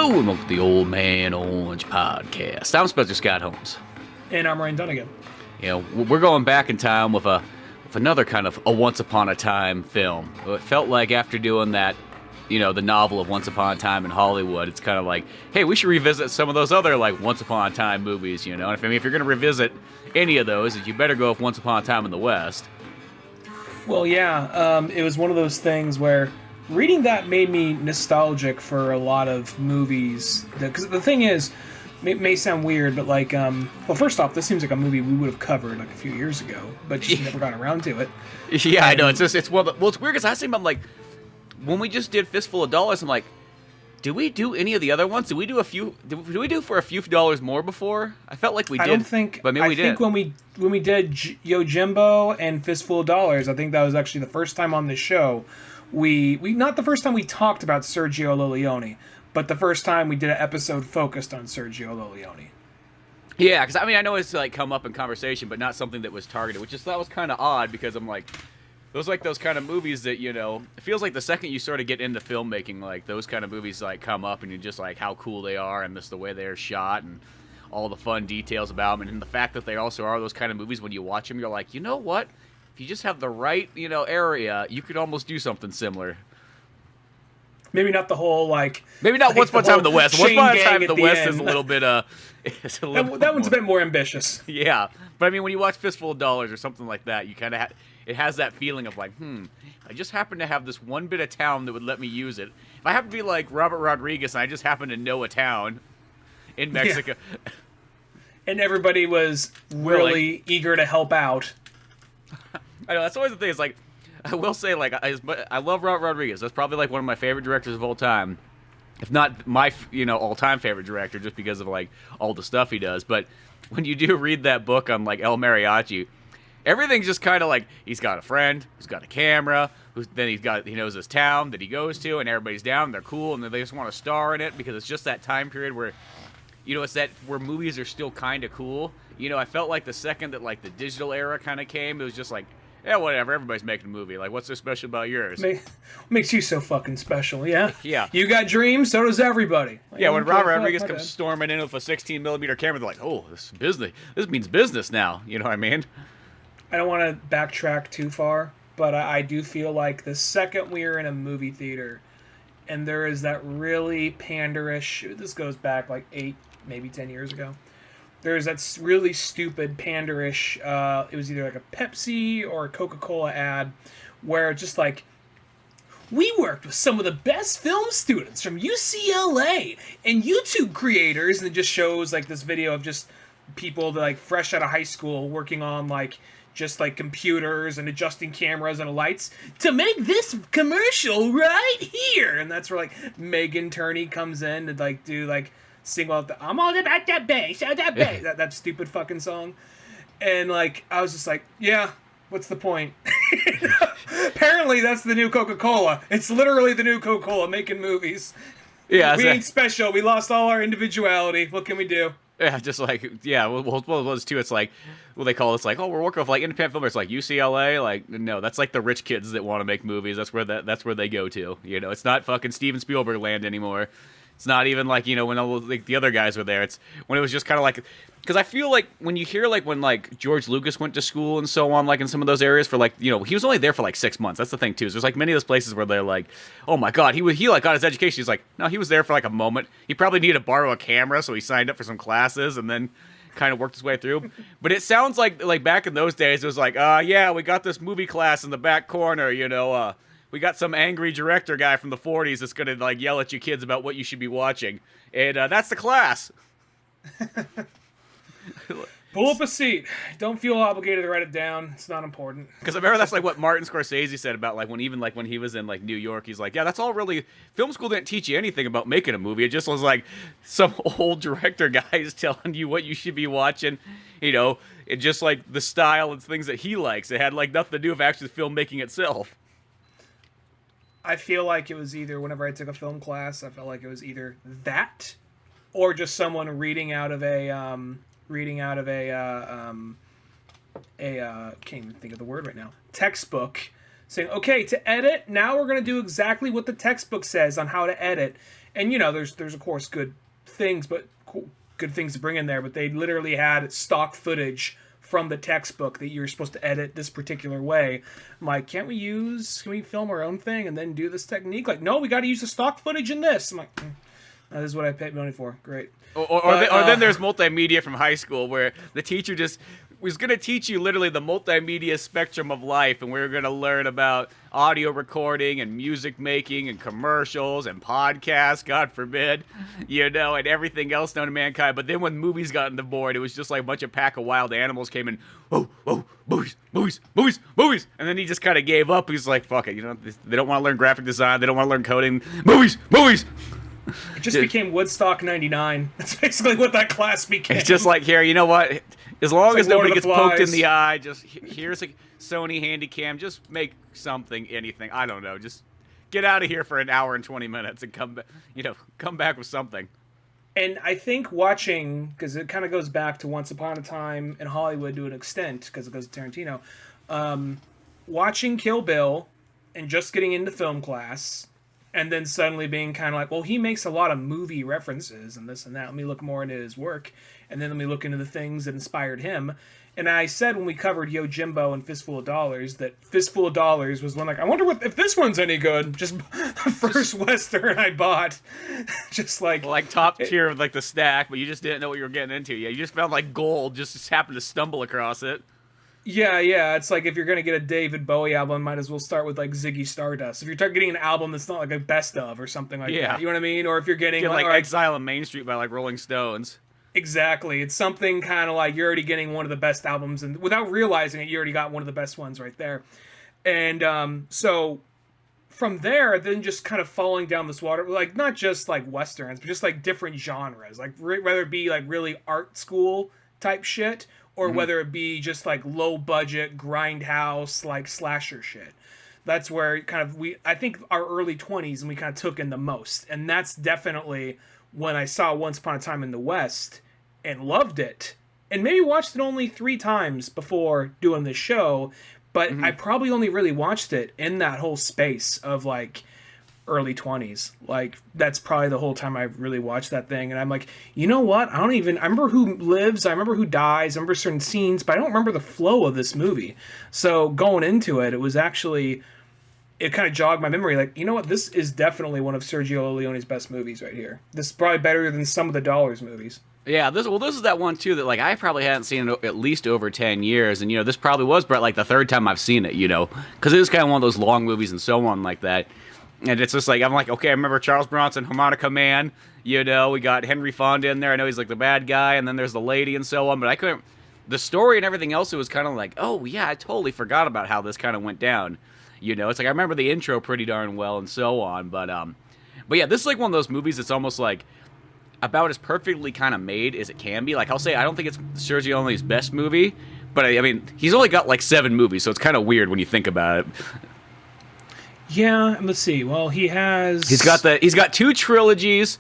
Hello and welcome to the Old Man Orange Podcast. I'm Spencer Scott Holmes. And I'm Ryan Dunnigan. You know, we're going back in time with another kind of a Once Upon a Time film. It felt like after doing that, you know, the novel of Once Upon a Time in Hollywood, it's kind of like, hey, we should revisit some of those other, like, Once Upon a Time movies, you know? And if you're going to revisit any of those, you better go with Once Upon a Time in the West. Well, yeah, it was one of those things where reading that made me nostalgic for a lot of movies. Because the thing is, it may sound weird, but like, well, first off, this seems like a movie we would have covered like a few years ago, but just never got around to it. Yeah, I know. It's well, it's weird because I think I'm like, when we just did Fistful of Dollars, I'm like, did we do any of the other ones? Did we do a few? Did we do for a few dollars more before? I felt like we did. I don't think. But maybe we did. I think when we did Yojimbo and Fistful of Dollars, I think that was actually the first time on this show. We not the first time we talked about Sergio Leone, but the first time we did an episode focused on Sergio Leone. Yeah, because I mean I know it's like come up in conversation, but not something that was targeted, which that was kind of odd because I'm like. Those kind of movies that, you know, it feels like the second you sort of get into filmmaking, like, those kind of movies, like, come up and you're just like, how cool they are and just the way they're shot and all the fun details about them. And the fact that they also are those kind of movies, when you watch them, you're like, you know what? If you just have the right, you know, area, you could almost do something similar. Maybe not the whole, like... Maybe not Once Upon a Time in the West. Once Upon a Time in the West end. Is a little bit, that one's a bit more ambitious. Yeah. But, I mean, when you watch Fistful of Dollars or something like that, you kind of it has that feeling of like, I just happen to have this one bit of town that would let me use it. If I happen to be like Robert Rodriguez and I just happen to know a town in Mexico. Yeah. And everybody was really eager to help out. I know, that's always the thing. It's like, I will say, like, I love Robert Rodriguez. That's probably like one of my favorite directors of all time. If not my, you know, all-time favorite director just because of like all the stuff he does. But when you do read that book on like El Mariachi, everything's just kind of like he's got a friend who's got a camera, then he knows this town that he goes to, and everybody's down, and they're cool, and they just want to star in it because it's just that time period where, you know, it's that where movies are still kind of cool. You know, I felt like the second that like the digital era kind of came, it was just like, yeah, whatever, everybody's making a movie. Like, what's so special about yours? Makes you so fucking special, yeah? Yeah. You got dreams, so does everybody. Like, yeah, when Robert Rodriguez comes storming in with a 16mm camera, they're like, oh, this is business. This means business now. You know what I mean? I don't want to backtrack too far, but I do feel like the second we are in a movie theater and there is that really panderish, this goes back like 8, maybe 10 years ago, there's that really stupid panderish, it was either like a Pepsi or a Coca-Cola ad where just like, we worked with some of the best film students from UCLA and YouTube creators, and it just shows like this video of just people that like fresh out of high school working on like just like computers and adjusting cameras and lights to make this commercial right here. And that's where like Megan Turney comes in to like do like sing all the I'm all about that bass, that stupid fucking song. And like I was just like, yeah, what's the point? Apparently that's the new Coca-Cola. It's literally the new Coca-Cola making movies. Yeah, we ain't special. We lost all our individuality. What can we do? Yeah, just like, yeah, well, it's too, it's like, what they call it, it's like, oh, we're working with, like, independent filmmakers, like, UCLA, like, no, that's, like, the rich kids that want to make movies, that's where they go to, you know, it's not fucking Steven Spielberg land anymore, it's not even, like, you know, when all like, the other guys were there, it's when it was just kind of like, because I feel like, when you hear, like, when, like, George Lucas went to school and so on, like, in some of those areas for, like, you know, he was only there for, like, 6 months, that's the thing, too, is there's, like, many of those places where they're like, oh my god, he like, got his education, he's like, no, he was there for, like, a moment, he probably needed to borrow a camera, so he signed up for some classes, and then kind of worked his way through. But it sounds like back in those days, it was like, yeah, we got this movie class in the back corner, you know, we got some angry director guy from the 40s that's going to, like, yell at you kids about what you should be watching. And that's the class. Pull up a seat. Don't feel obligated to write it down. It's not important. Because I remember that's like what Martin Scorsese said about like when he was in like New York. He's like, yeah, that's all really. Film school didn't teach you anything about making a movie. It just was like some old director guys telling you what you should be watching. You know, it just like the style and things that he likes. It had like nothing to do with actually filmmaking itself. I feel like it was either whenever I took a film class, I felt like it was either that or just someone reading out of a can't even think of the word right now, textbook saying, okay, to edit, now we're going to do exactly what the textbook says on how to edit. And, there's of course good things, good things to bring in there, but they literally had stock footage from the textbook that you're supposed to edit this particular way. I'm like, can we film our own thing and then do this technique? Like, no, we got to use the stock footage in this. I'm like, that is what I paid money for. Great. Or then there's multimedia from high school where the teacher just was going to teach you literally the multimedia spectrum of life, and we were going to learn about audio recording and music making and commercials and podcasts, God forbid, and everything else known to mankind. But then when movies got on the board, it was just like a bunch of pack of wild animals came in, whoa, movies. And then he just kind of gave up. He's like, fuck it, they don't want to learn graphic design. They don't want to learn coding. Movies. It just became Woodstock 99. That's basically what that class became. It's just like, here, you know what? As long as nobody gets poked in the eye, just here's a Sony Handycam. Just make something, anything. I don't know. Just get out of here for an hour and 20 minutes and come back with something. And I think watching, because it kind of goes back to Once Upon a Time in Hollywood to an extent, because it goes to Tarantino, watching Kill Bill and just getting into film class, and then suddenly being kind of like, well, he makes a lot of movie references and this and that. Let me look more into his work. And then let me look into the things that inspired him. And I said when we covered Yojimbo and Fistful of Dollars that Fistful of Dollars was one like, I wonder if this one's any good. Just the first Western I bought. Just like top tier of like the stack, but you just didn't know what you were getting into. Yeah, you just found like gold, just happened to stumble across it. Yeah. It's like if you're going to get a David Bowie album, might as well start with like Ziggy Stardust. If you're getting an album that's not like a best of or something like that. You know what I mean? Or if you're getting like Exile on Main Street by like Rolling Stones. Exactly. It's something kind of like you're already getting one of the best albums, and without realizing it, you already got one of the best ones right there. And so from there, then just kind of falling down this water, like not just like Westerns, but just like different genres, like whether it be like really art school type shit, or whether it be just like low budget grindhouse like slasher shit. That's where I think our early 20s, and we kind of took in the most. And that's definitely when I saw Once Upon a Time in the West and loved it, and maybe watched it only 3 times before doing this show, but I probably only really watched it in that whole space of like early 20s. Like that's probably the whole time I really watched that thing. And I'm like, you know what? I remember who lives, I remember who dies, I remember certain scenes, but I don't remember the flow of this movie. So going into it, it kind of jogged my memory. Like, you know what? This is definitely one of Sergio Leone's best movies right here. This is probably better than some of the Dollars movies. Yeah, this is that one too that like I probably hadn't seen it at least over 10 years, and this probably was like the third time I've seen it, because it is kind of one of those long movies and so on like that. And it's just like I'm like, okay, I remember Charles Bronson, Harmonica Man, we got Henry Fonda in there. I know he's like the bad guy, and then there's the lady and so on, but I couldn't. The story and everything else, it was kind of like, oh yeah, I totally forgot about how this kind of went down. It's like I remember the intro pretty darn well and so on, but yeah, this is like one of those movies that's almost like about as perfectly kind of made as it can be. Like I'll say, I don't think it's Sergio Leone's best movie, but I mean, he's only got like 7 movies, so it's kind of weird when you think about it. Yeah, let's see. Well, he's got 2 trilogies,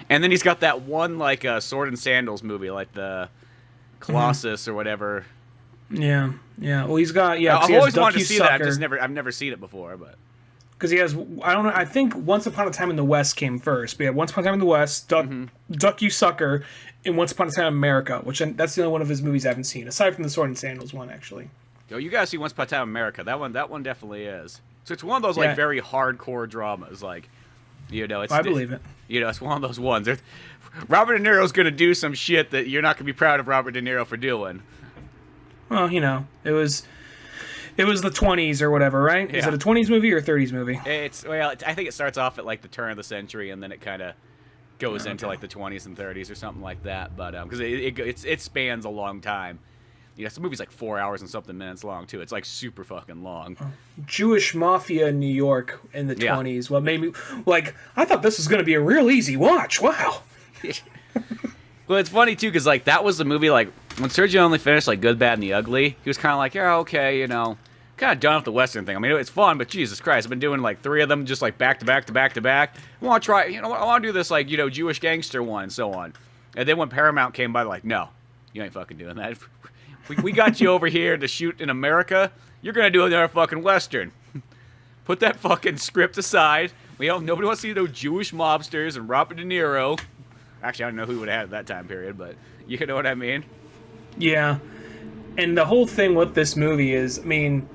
and then he's got that one like Sword and Sandals movie, like the Colossus or whatever. Yeah. Well, he's got I've always wanted to see that. I've never seen it before, but because he has, I don't know. I think Once Upon a Time in the West came first. But yeah, Once Upon a Time in the West, Duck You Sucker, and Once Upon a Time in America, which that's the only one of his movies I haven't seen, aside from the Sword and Sandals one, actually. Yo, you gotta see Once Upon a Time in America. That one definitely is. So it's one of those like very hardcore dramas, like it's. I believe it. It's one of those ones. Robert De Niro's gonna do some shit that you're not gonna be proud of Robert De Niro for doing. Well, it was the 20s or whatever, right? Yeah. Is it a 20s movie or a 30s movie? I think it starts off at like the turn of the century, and then it kind of goes into like the 20s and 30s or something like that. But because it spans a long time. The movie's like 4 hours and something minutes long too. It's like super fucking long. Jewish mafia in New York in the 20s. What made me like? I thought this was going to be a real easy watch. Wow. Well, it's funny too because like that was the movie like. When Sergio only finished like Good, Bad, and the Ugly, he was kind of like, yeah, okay, kind of done with the Western thing. I mean, it's fun, but Jesus Christ, I've been doing like 3 of them just like back to back to back to back. I want to try, I want to do this like, Jewish gangster one and so on. And then when Paramount came by, like, no, you ain't fucking doing that. We got you over here to shoot in America. You're going to do another fucking Western. Put that fucking script aside. Nobody wants to see no Jewish mobsters and Robert De Niro. Actually, I don't know who would have had at that time period, but you know what I mean? Yeah. And the whole thing with this movie is, I mean,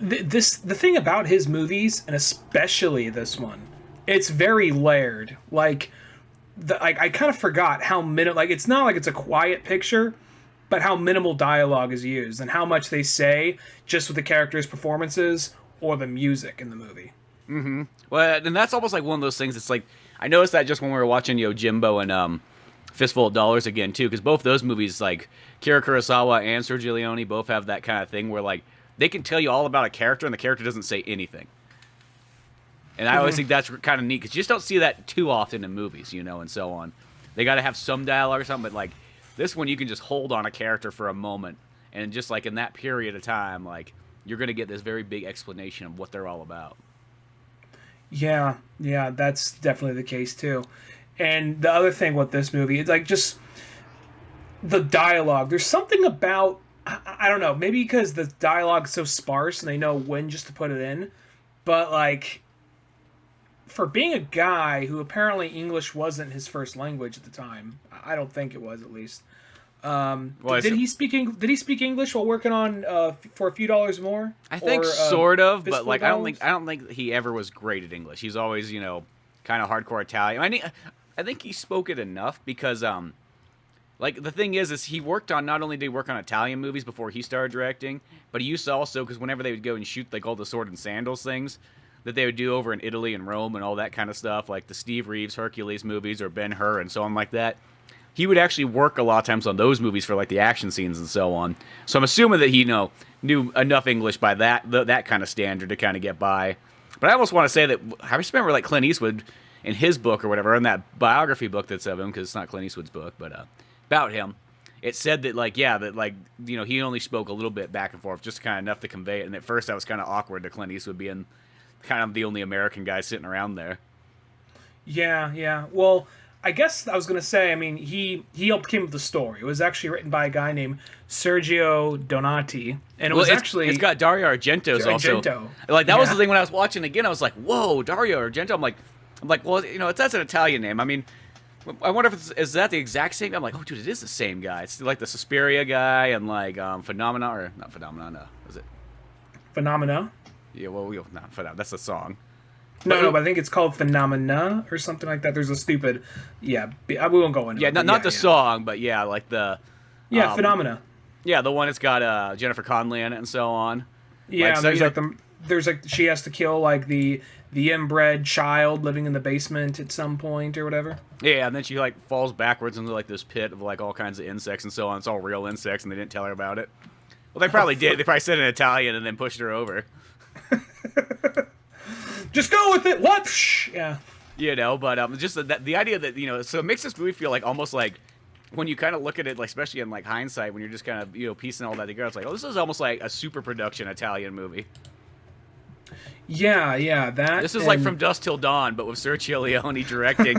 the thing about his movies, and especially this one, it's very layered. Like, I kind of forgot how it's not like it's a quiet picture, but how minimal dialogue is used and how much they say just with the characters' performances or the music in the movie. Mm-hmm. Well, and that's almost like one of those things. It's like, I noticed that just when we were watching Jimbo and Fistful of Dollars again too, because both those movies, like Kira Kurosawa and Sergio Leone, both have that kind of thing where like they can tell you all about a character and the character doesn't say anything. And I always think that's kind of neat because you just don't see that too often in movies, and so on. They got to have some dialogue or something, but like this one, you can just hold on a character for a moment, and just like in that period of time, like you're gonna get this very big explanation of what they're all about. Yeah, that's definitely the case too. And the other thing with this movie, it's like just the dialogue. There's something about, I don't know, maybe because the dialogue's so sparse and they know when just to put it in, but like for being a guy who apparently English wasn't his first language at the time, I don't think it was at least. Did he speak English while working on for a few dollars more? I think sort of, but like I don't think he ever was great at English. He's always kind of hardcore Italian. I think he spoke it enough because like the thing is he worked on, not only did he work on Italian movies before he started directing, but he used to also, because whenever they would go and shoot like all the sword and sandals things that they would do over in Italy and Rome and all that kind of stuff, like the Steve Reeves Hercules movies or Ben-Hur and so on like that. He would actually work a lot of times on those movies for like the action scenes and so on. So I'm assuming that he knew enough English by that kind of standard to kind of get by. But I almost want to say that I just remember like Clint Eastwood in his book or whatever, in that biography book that's of him, because it's not Clint Eastwood's book, but about him, it said that he only spoke a little bit back and forth, just kind of enough to convey it. And at first that was kind of awkward to Clint Eastwood being kind of the only American guy sitting around there. Yeah. Well, I guess I was going to say, I mean, he helped came up with the story. It was actually written by a guy named Sergio Donati, and it's got Dario Argento's also. Like that was the thing when I was watching again. I was like, "Whoa, Dario Argento!" I'm like, well, that's an Italian name. I mean, I wonder if is that the exact same? I'm like, oh, dude, it is the same guy. It's like the Suspiria guy and like Phenomena, or not Phenomena? No, is it Phenomena? Yeah, well, not Phenomena. That's a song. But I think it's called Phenomena or something like that. There's a stupid, we won't go into it. Yeah, not the song, but yeah, like the... Yeah, Phenomena. Yeah, the one that's got Jennifer Connelly in it and so on. Yeah, there's she has to kill like the inbred child living in the basement at some point or whatever. Yeah, and then she like falls backwards into like this pit of like all kinds of insects and so on. It's all real insects and they didn't tell her about it. Well, they probably did. They probably said it in Italian and then pushed her over. Just go with it. What? Yeah. But just the idea that so it makes this movie feel like almost like when you kind of look at it, like especially in like hindsight, when you're just kind of piecing all that together, it's like, oh, this is almost like a super production Italian movie. Yeah, This is like From Dusk Till Dawn, but with Sergio Leone directing.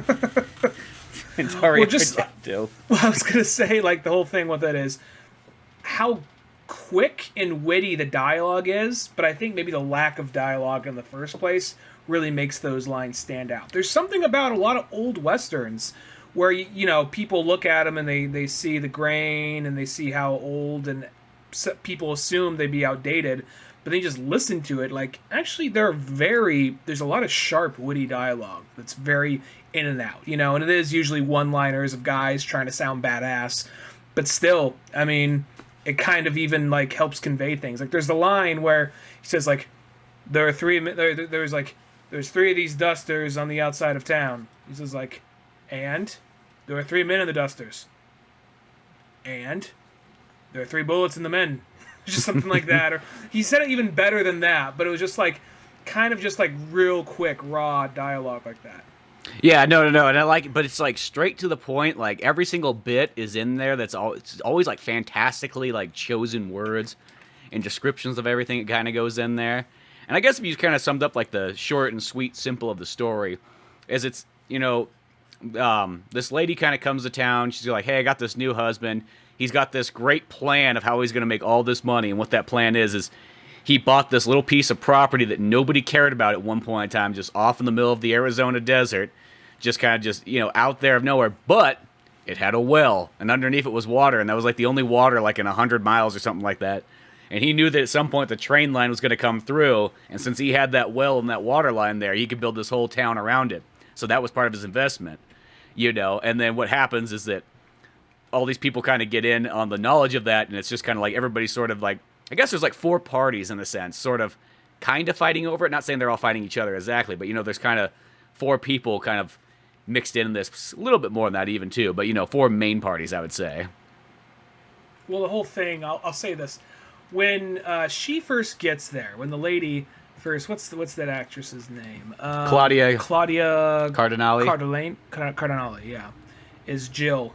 And Dario Argento. Well, I was gonna say, like the whole thing with it is how quick and witty the dialogue is, but I think maybe the lack of dialogue in the first place really makes those lines stand out. There's something about a lot of old westerns where people look at them and they see the grain and they see how old, and people assume they'd be outdated, but they just listen to it. Like, actually, there's a lot of sharp, witty dialogue that's very in and out, and it is usually one-liners of guys trying to sound badass, but still, I mean, it kind of even like helps convey things. Like, there's the line where he says like, there's three of these dusters on the outside of town. He says like, and there are 3 men in the dusters, and there are 3 bullets in the men. Just something like that. Or he said it even better than that, but it was just like kind of just like real quick raw dialogue like that. Yeah, no, and I like it, but it's like straight to the point. Like every single bit is in there. It's always like fantastically like chosen words and descriptions of everything. It kind of goes in there. And I guess if you kind of summed up like the short and sweet, simple of the story, is it's this lady kind of comes to town. She's like, hey, I got this new husband. He's got this great plan of how he's going to make all this money, and what that plan is he bought this little piece of property that nobody cared about at one point in time, just off in the middle of the Arizona desert, just kind of just, out there of nowhere. But it had a well, and underneath it was water, and that was like the only water like in 100 miles or something like that. And he knew that at some point the train line was going to come through, and since he had that well and that water line there, he could build this whole town around it. So that was part of his investment, And then what happens is that all these people kind of get in on the knowledge of that, and it's just kind of like everybody's sort of like, I guess there's like 4 parties in a sense, sort of kind of fighting over it. Not saying they're all fighting each other exactly, but, there's kind of 4 people kind of mixed in this, a little bit more than that even too, but, 4 main parties, I would say. Well, the whole thing, I'll say this. When she first gets there, when the lady first, what's that actress's name? Claudia Cardinale. Cardinale, yeah, is Jill.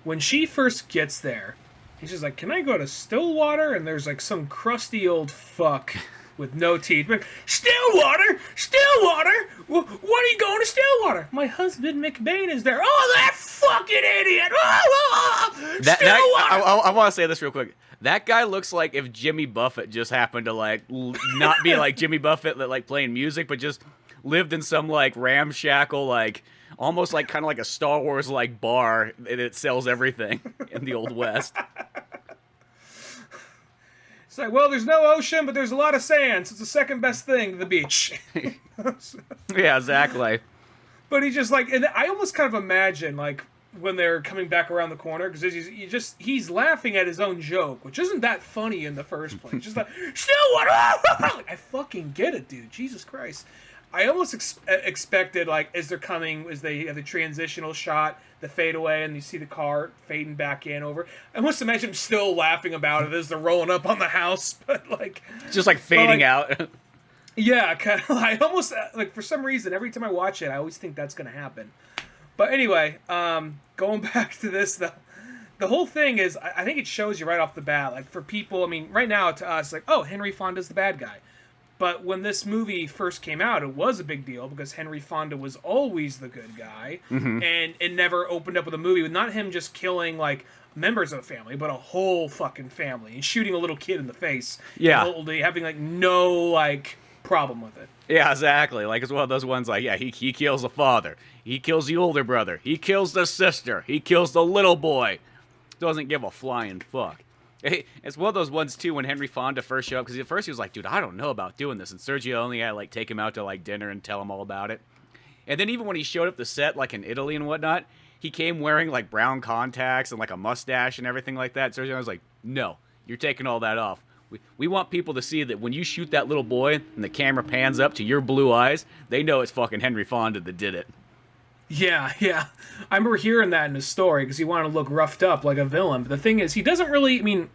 When she first gets there, he's just like, "Can I go to Stillwater?" And there's like some crusty old fuck with no teeth. Like, Stillwater. What are you going to Stillwater? My husband McBain is there. Oh, that fucking idiot! Stillwater. I want to say this real quick. That guy looks like if Jimmy Buffett just happened to like not be like Jimmy Buffett that like playing music, but just lived in some like ramshackle, like almost like kind of like a Star Wars like bar and it sells everything in the Old West. It's like, well, there's no ocean, but there's a lot of sand, so it's the second best thing to the beach. Yeah, exactly. But he just like, and I almost kind of imagine like when they're coming back around the corner, because he's laughing at his own joke, which isn't that funny in the first place. Just like, Stillwater! I fucking get it, dude. Jesus Christ. I almost expected, like, as they have the transitional shot, the fade away, and you see the car fading back in over. I almost imagine him still laughing about it as they're rolling up on the house, but like... Just like fading out. Yeah, kind of. I almost, like, for some reason, every time I watch it, I always think that's going to happen. But anyway, going back to this, though, the whole thing is, I think it shows you right off the bat, like, for people, I mean, right now, to us, like, oh, Henry Fonda's the bad guy. But when this movie first came out, it was a big deal, because Henry Fonda was always the good guy, and it never opened up with a movie with not him just killing, like, members of a family, but a whole fucking family, and shooting a little kid in the face. Yeah. And having, like, no, like, problem with it. Yeah, exactly. Like, it's one of those ones like, yeah, he kills the father. He kills the older brother. He kills the sister. He kills the little boy. Doesn't give a flying fuck. It's one of those ones, too, when Henry Fonda first showed up, because at first he was like, dude, I don't know about doing this. And Sergio Leone had, like, take him out to, like, dinner and tell him all about it. And then even when he showed up the set, like, in Italy and whatnot, he came wearing, like, brown contacts and, like, a mustache and everything like that. Sergio was like, no, you're taking all that off. We want people to see that when you shoot that little boy and the camera pans up to your blue eyes, they know it's fucking Henry Fonda that did it. Yeah. I remember hearing that in his story because he wanted to look roughed up like a villain. But the thing is, he doesn't really, I mean,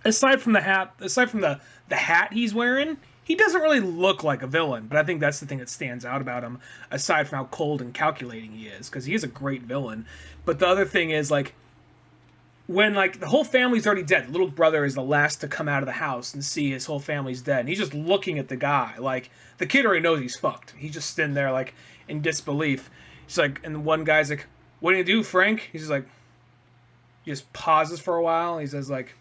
aside from the hat he's wearing, he doesn't really look like a villain. But I think that's the thing that stands out about him, aside from how cold and calculating he is, because he is a great villain. But the other thing is, like, when, like, the whole family's already dead, the little brother is the last to come out of the house and see his whole family's dead, and he's just looking at the guy, like, the kid already knows he's fucked. He's just sitting there, like, in disbelief. He's like, and one guy's like, what do you do, Frank? He's just like, he just pauses for a while, and he says, like,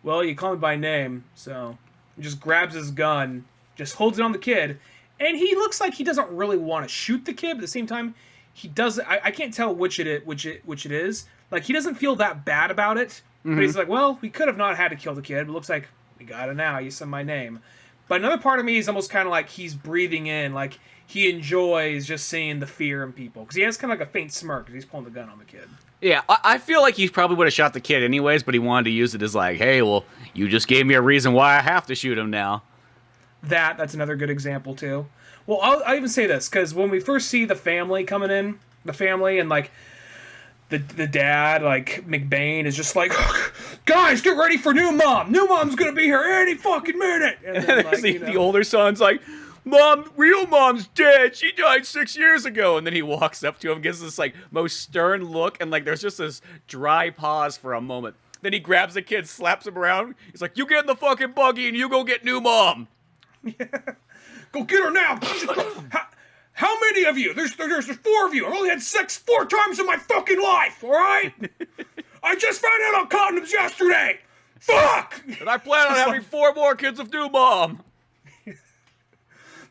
well, you call me by name, so he just grabs his gun, just holds it on the kid, and he looks like he doesn't really want to shoot the kid, but at the same time, he doesn't, I can't tell which it is. Like, he doesn't feel that bad about it. But he's like, well, we could have not had to kill the kid, but it looks like we got it now. You said my name. But another part of me is almost kind of like he's breathing in. Like, he enjoys just seeing the fear in people. Because he has kind of like a faint smirk because he's pulling the gun on the kid. Yeah, I feel like he probably would have shot the kid anyways, but he wanted to use it as like, hey, well, you just gave me a reason why I have to shoot him now. That's another good example, too. Well, I'll even say this, because when we first see the family coming in, and, like, the dad, like, McBain, is just like, guys, get ready for new mom. New mom's gonna be here any fucking minute. And then, like, the older son's like, Mom, real mom's dead. She died 6 years ago. And then he walks up to him, gives this, like, most stern look, and, like, there's just this dry pause for a moment. Then he grabs the kid, slaps him around. He's like, you get in the fucking buggy and you go get new mom. Yeah. Go get her now. How many of you? There's 4 of you. I've only had sex 4 times in my fucking life, all right? I just found out on condoms yesterday. Fuck! And I plan on having 4 more kids with you, Mom.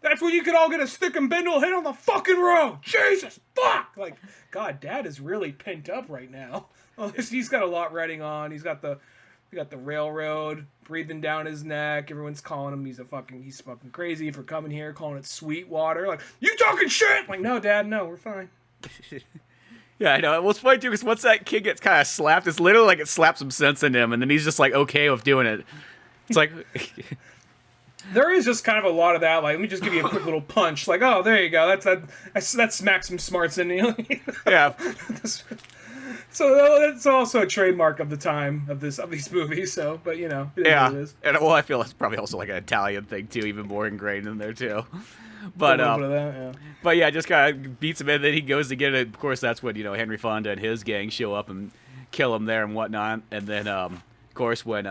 That's when you could all get a stick and bindle hit on the fucking road. Jesus, fuck! Like, God, Dad is really pent up right now. He's got a lot riding on. He's got the railroad breathing down his neck. Everyone's calling him. He's fucking crazy for coming here, calling it Sweetwater. Like, you talking shit? Like, no, Dad, no, we're fine. Yeah, I know. Well, it's funny too because once that kid gets kind of slapped, it's literally like it slaps some sense in him, and then he's just like okay with doing it. It's like. There is just kind of a lot of that. Like, let me just give you a quick little punch. Like, oh, there you go. That smacks some smarts in you. Yeah. So that's also a trademark of the time of these movies. So, but it is what it is. And well, I feel it's probably also like an Italian thing too, even more ingrained in there too. But a little bit of that, yeah. But yeah, just kind of beats him in. Then he goes to get it. Of course, that's when Henry Fonda and his gang show up and kill him there and whatnot. And then, of course, when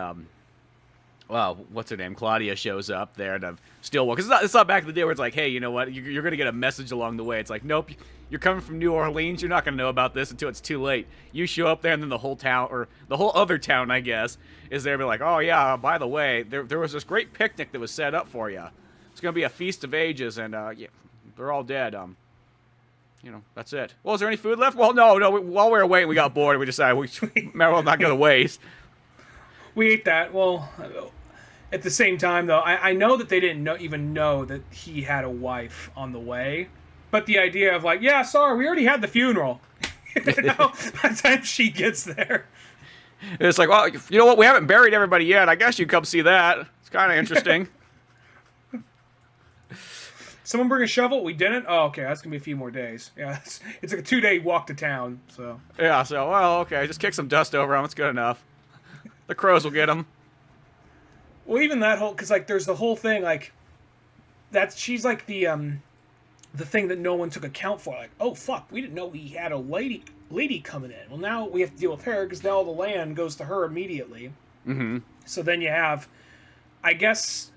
what's her name? Claudia shows up there and Stillwell. Because it's not back in the day where it's like, hey, you know what? You're going to get a message along the way. It's like, nope, you're coming from New Orleans. You're not going to know about this until it's too late. You show up there and then the whole town, or the whole other town, I guess, is there. Be like, oh, yeah, by the way, there was this great picnic that was set up for you. It's going to be a feast of ages, and, yeah, they're all dead. That's it. Well, is there any food left? Well, no. While we were waiting, we got bored. And we decided we well not going to waste. We ate that. Well, at the same time, though, I know that they didn't even know that he had a wife on the way. But the idea of like, yeah, sorry, we already had the funeral. By the time she gets there. It's like, well, you know what? We haven't buried everybody yet. I guess you come see that. It's kind of interesting. Someone bring a shovel? We didn't? Oh, okay. That's going to be a few more days. Yeah, it's like a 2-day walk to town. So. Yeah, well, okay. Just kick some dust over them. It's good enough. The crows will get them. Well, even that whole... Because, like, there's the whole thing, like... She's, like, the thing that no one took account for. Like, oh, fuck. We didn't know we had a lady coming in. Well, now we have to deal with her because now all the land goes to her immediately. Mm-hmm. So then you have... I guess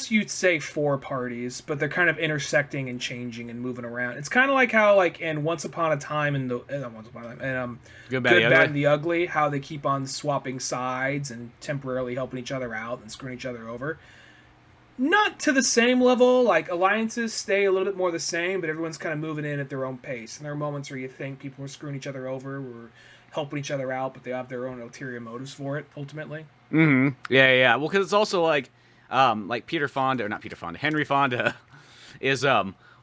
you'd say 4 parties, but they're kind of intersecting and changing and moving around. It's kind of like how, like, in Once Upon a Time Good, Bad, and the Ugly, how they keep on swapping sides and temporarily helping each other out and screwing each other over. Not to the same level. Like, alliances stay a little bit more the same, but everyone's kind of moving in at their own pace. And there are moments where you think people are screwing each other over, or helping each other out, but they have their own ulterior motives for it, ultimately. Mm-hmm. Yeah. Well, because it's also like Henry Fonda is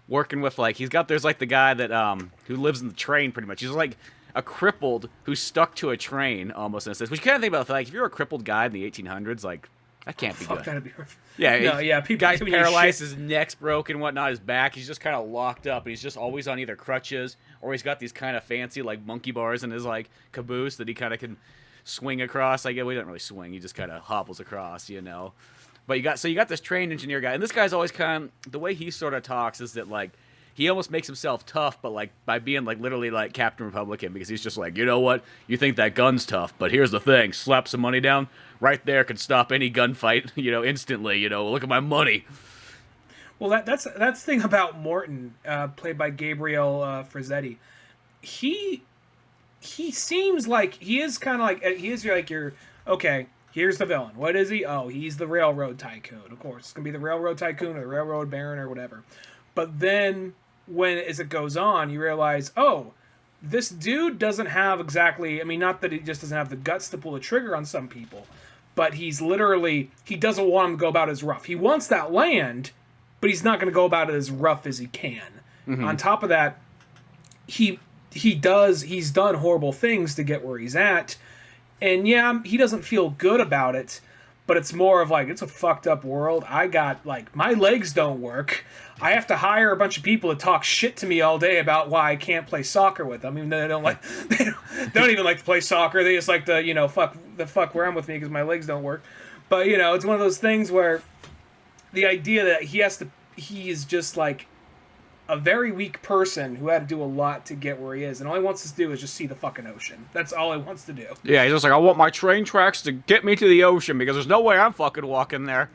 working with, like, there's like the guy that who lives in the train pretty much. He's like a crippled who's stuck to a train almost in a sense. Which you kind of think about, like, if you're a crippled guy in the 1800s, like, that can't be good. That'd be rough. Yeah, no, yeah. People guy's paralyzed, his neck's broken, whatnot, his back. He's just kind of locked up, and he's just always on either crutches or he's got these kind of fancy like monkey bars in his like caboose that he kind of can swing across. Like, well, he doesn't really swing; he just kind of hobbles across, But you got this trained engineer guy, and this guy's always kind of, the way he sort of talks is that, like, he almost makes himself tough, but, like, by being, like, literally, like, Captain Republican, because he's just like, you know what, you think that gun's tough, but here's the thing, slap some money down, right there could stop any gunfight, instantly, look at my money. Well, that's the thing about Morton, played by Gabriel Frazzetti. He seems like, he is kind of like, he is like your, okay, here's the villain. What is he? Oh, he's the railroad tycoon. Of course, it's going to be the railroad tycoon or the railroad baron or whatever. But then, as it goes on, you realize, oh, this dude doesn't have exactly... I mean, not that he just doesn't have the guts to pull a trigger on some people, but he doesn't want him to go about as rough. He wants that land, but he's not going to go about it as rough as he can. Mm-hmm. On top of that, he's done horrible things to get where he's at. And yeah, he doesn't feel good about it, but it's more of like, it's a fucked up world. I got, like, my legs don't work. I have to hire a bunch of people to talk shit to me all day about why I can't play soccer with them. I mean, they don't even like to play soccer. They just like to, fuck around with me because my legs don't work. But, it's one of those things where the idea that he is just like a very weak person who had to do a lot to get where he is, and all he wants to do is just see the fucking ocean. That's all he wants to do. Yeah, he's just like, I want my train tracks to get me to the ocean because there's no way I'm fucking walking there.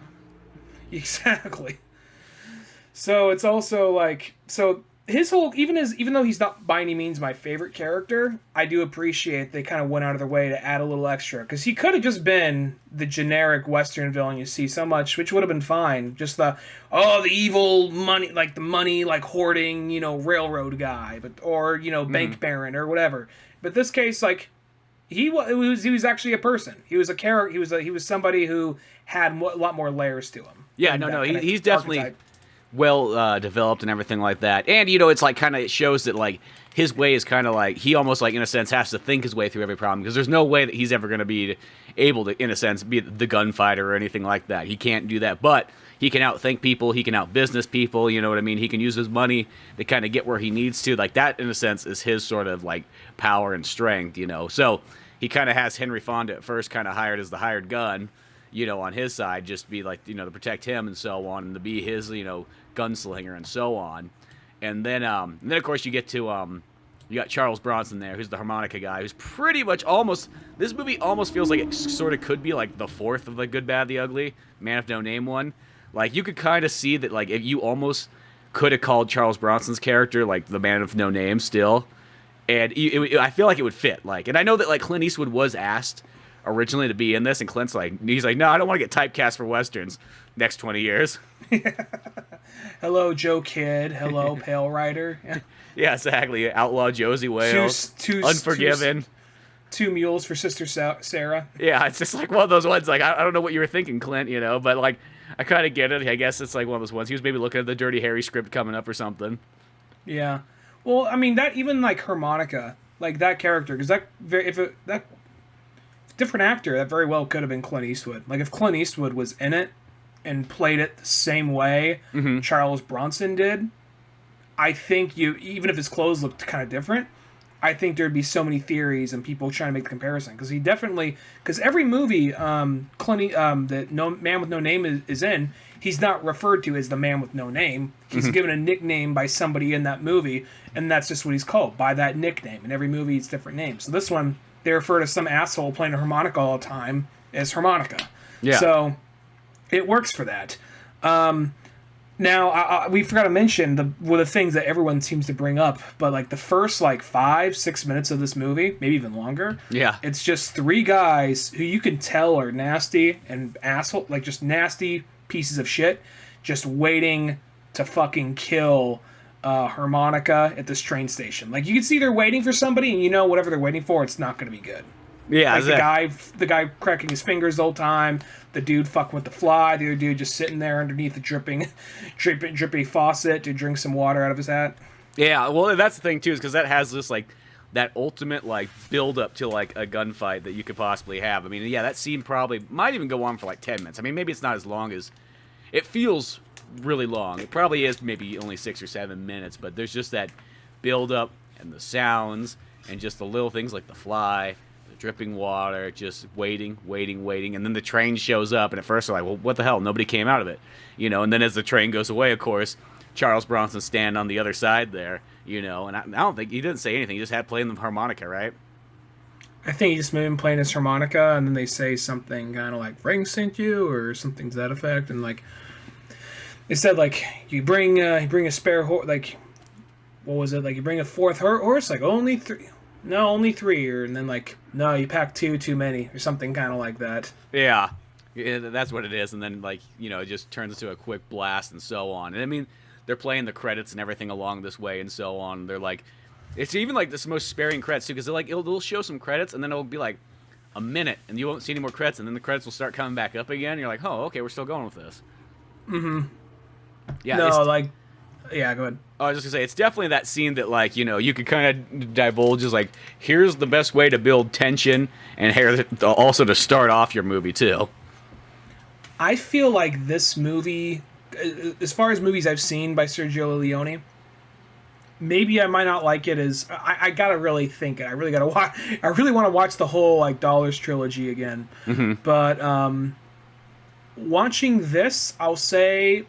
Exactly. So it's also like, his whole even though he's not by any means my favorite character, I do appreciate they kind of went out of their way to add a little extra, because he could have just been the generic Western villain you see so much, which would have been fine. Just the evil money, like the money like hoarding, railroad guy, or bank baron or whatever. But this case, like he was actually a person. He was a character. He was somebody who had a lot more layers to him. Yeah, he's definitely well developed and everything like that. And it's like kind of it shows that like his way is kind of like he almost like in a sense has to think his way through every problem, because there's no way that he's ever going to be able to in a sense be the gunfighter or anything like that. He can't do that, but he can outthink people, he can outbusiness people, you know what I mean? He can use his money to kind of get where he needs to. Like that in a sense is his sort of like power and strength, So he kind of has Henry Fonda at first kind of hired as the hired gun, on his side, just to be like, to protect him and so on, and to be his, gunslinger and so on. And then of course you get to, you got Charles Bronson there, who's the harmonica guy, who's pretty much this movie almost feels like it sort of could be like the fourth of the Good, Bad, the Ugly, Man of No Name one. Like you could kind of see that like if you almost could have called Charles Bronson's character like the Man of No Name still. And I feel like it would fit. Like, and I know that like Clint Eastwood was asked originally to be in this, and Clint's like, he's like, no, I don't want to get typecast for Westerns next 20 years. Hello, Joe Kidd. Hello, Pale Rider. Yeah, exactly. Outlaw Josie Wales. Unforgiven. Two mules for Sister Sarah. Yeah, it's just like one of those ones. Like, I don't know what you were thinking, Clint, but like, I kind of get it. I guess it's like one of those ones. He was maybe looking at the Dirty Harry script coming up or something. Yeah. Well, I mean, that even like harmonica, like that character, because that different actor, that very well could have been Clint Eastwood. Like if Clint Eastwood was in it and played it the same way Charles Bronson did, I think even if his clothes looked kind of different, I think there'd be so many theories and people trying to make the comparison, because every movie that Man with No Name is in, he's not referred to as the Man with No Name. He's given a nickname by somebody in that movie, and that's just what he's called, by that nickname. In every movie, it's different names. So this one, they refer to some asshole playing a harmonica all the time as harmonica. Yeah. So it works for that. Now, we forgot to mention one of the things that everyone seems to bring up, but like the first 5-6 minutes of this movie, maybe even longer, it's just three guys who you can tell are nasty and asshole, like just nasty pieces of shit, just waiting to fucking kill harmonica at this train station. Like you can see they're waiting for somebody, and whatever they're waiting for, it's not going to be good. Yeah, like the guy cracking his fingers the whole time, the dude fucking with the fly, the other dude just sitting there underneath the dripping faucet to drink some water out of his hat. Yeah, well, that's the thing too, is because that has this that ultimate build up to a gunfight that you could possibly have. I mean, yeah, that scene probably might even go on for 10 minutes. I mean, maybe it's not as long as it feels. Really long. It probably is maybe only 6 or 7 minutes, but there's just that build up and the sounds and just the little things like the fly, the dripping water, just waiting, and then the train shows up, and at first they're like, well, what the hell? Nobody came out of it, and then as the train goes away, of course, Charles Bronson stand on the other side there, and I don't think he didn't say anything. He just had playing the harmonica, right? I think he just made him playing his harmonica, and then they say something kind of like "Frank sent you" or something to that effect, and it said you bring a spare horse, what was it, you bring a fourth horse, only 3, no, only 3, or and then no, you pack 2 too many, or something kind of like that. Yeah, that's what it is, and then it just turns into a quick blast and so on. And I mean, they're playing the credits and everything along this way and so on. They're it's even this most sparing credits too, because they'll show some credits and then it'll be a minute and you won't see any more credits, and then the credits will start coming back up again. And you're like, oh, okay, we're still going with this. Mm-hmm. Yeah. No, yeah, go ahead. I was just gonna say, it's definitely that scene that you could kind of divulge as here's the best way to build tension and also to start off your movie too. I feel like this movie, as far as movies I've seen by Sergio Leone, maybe I might not like it as I gotta really think it. I really gotta watch. I really want to watch the whole Dollars trilogy again. Mm-hmm. But watching this, I'll say,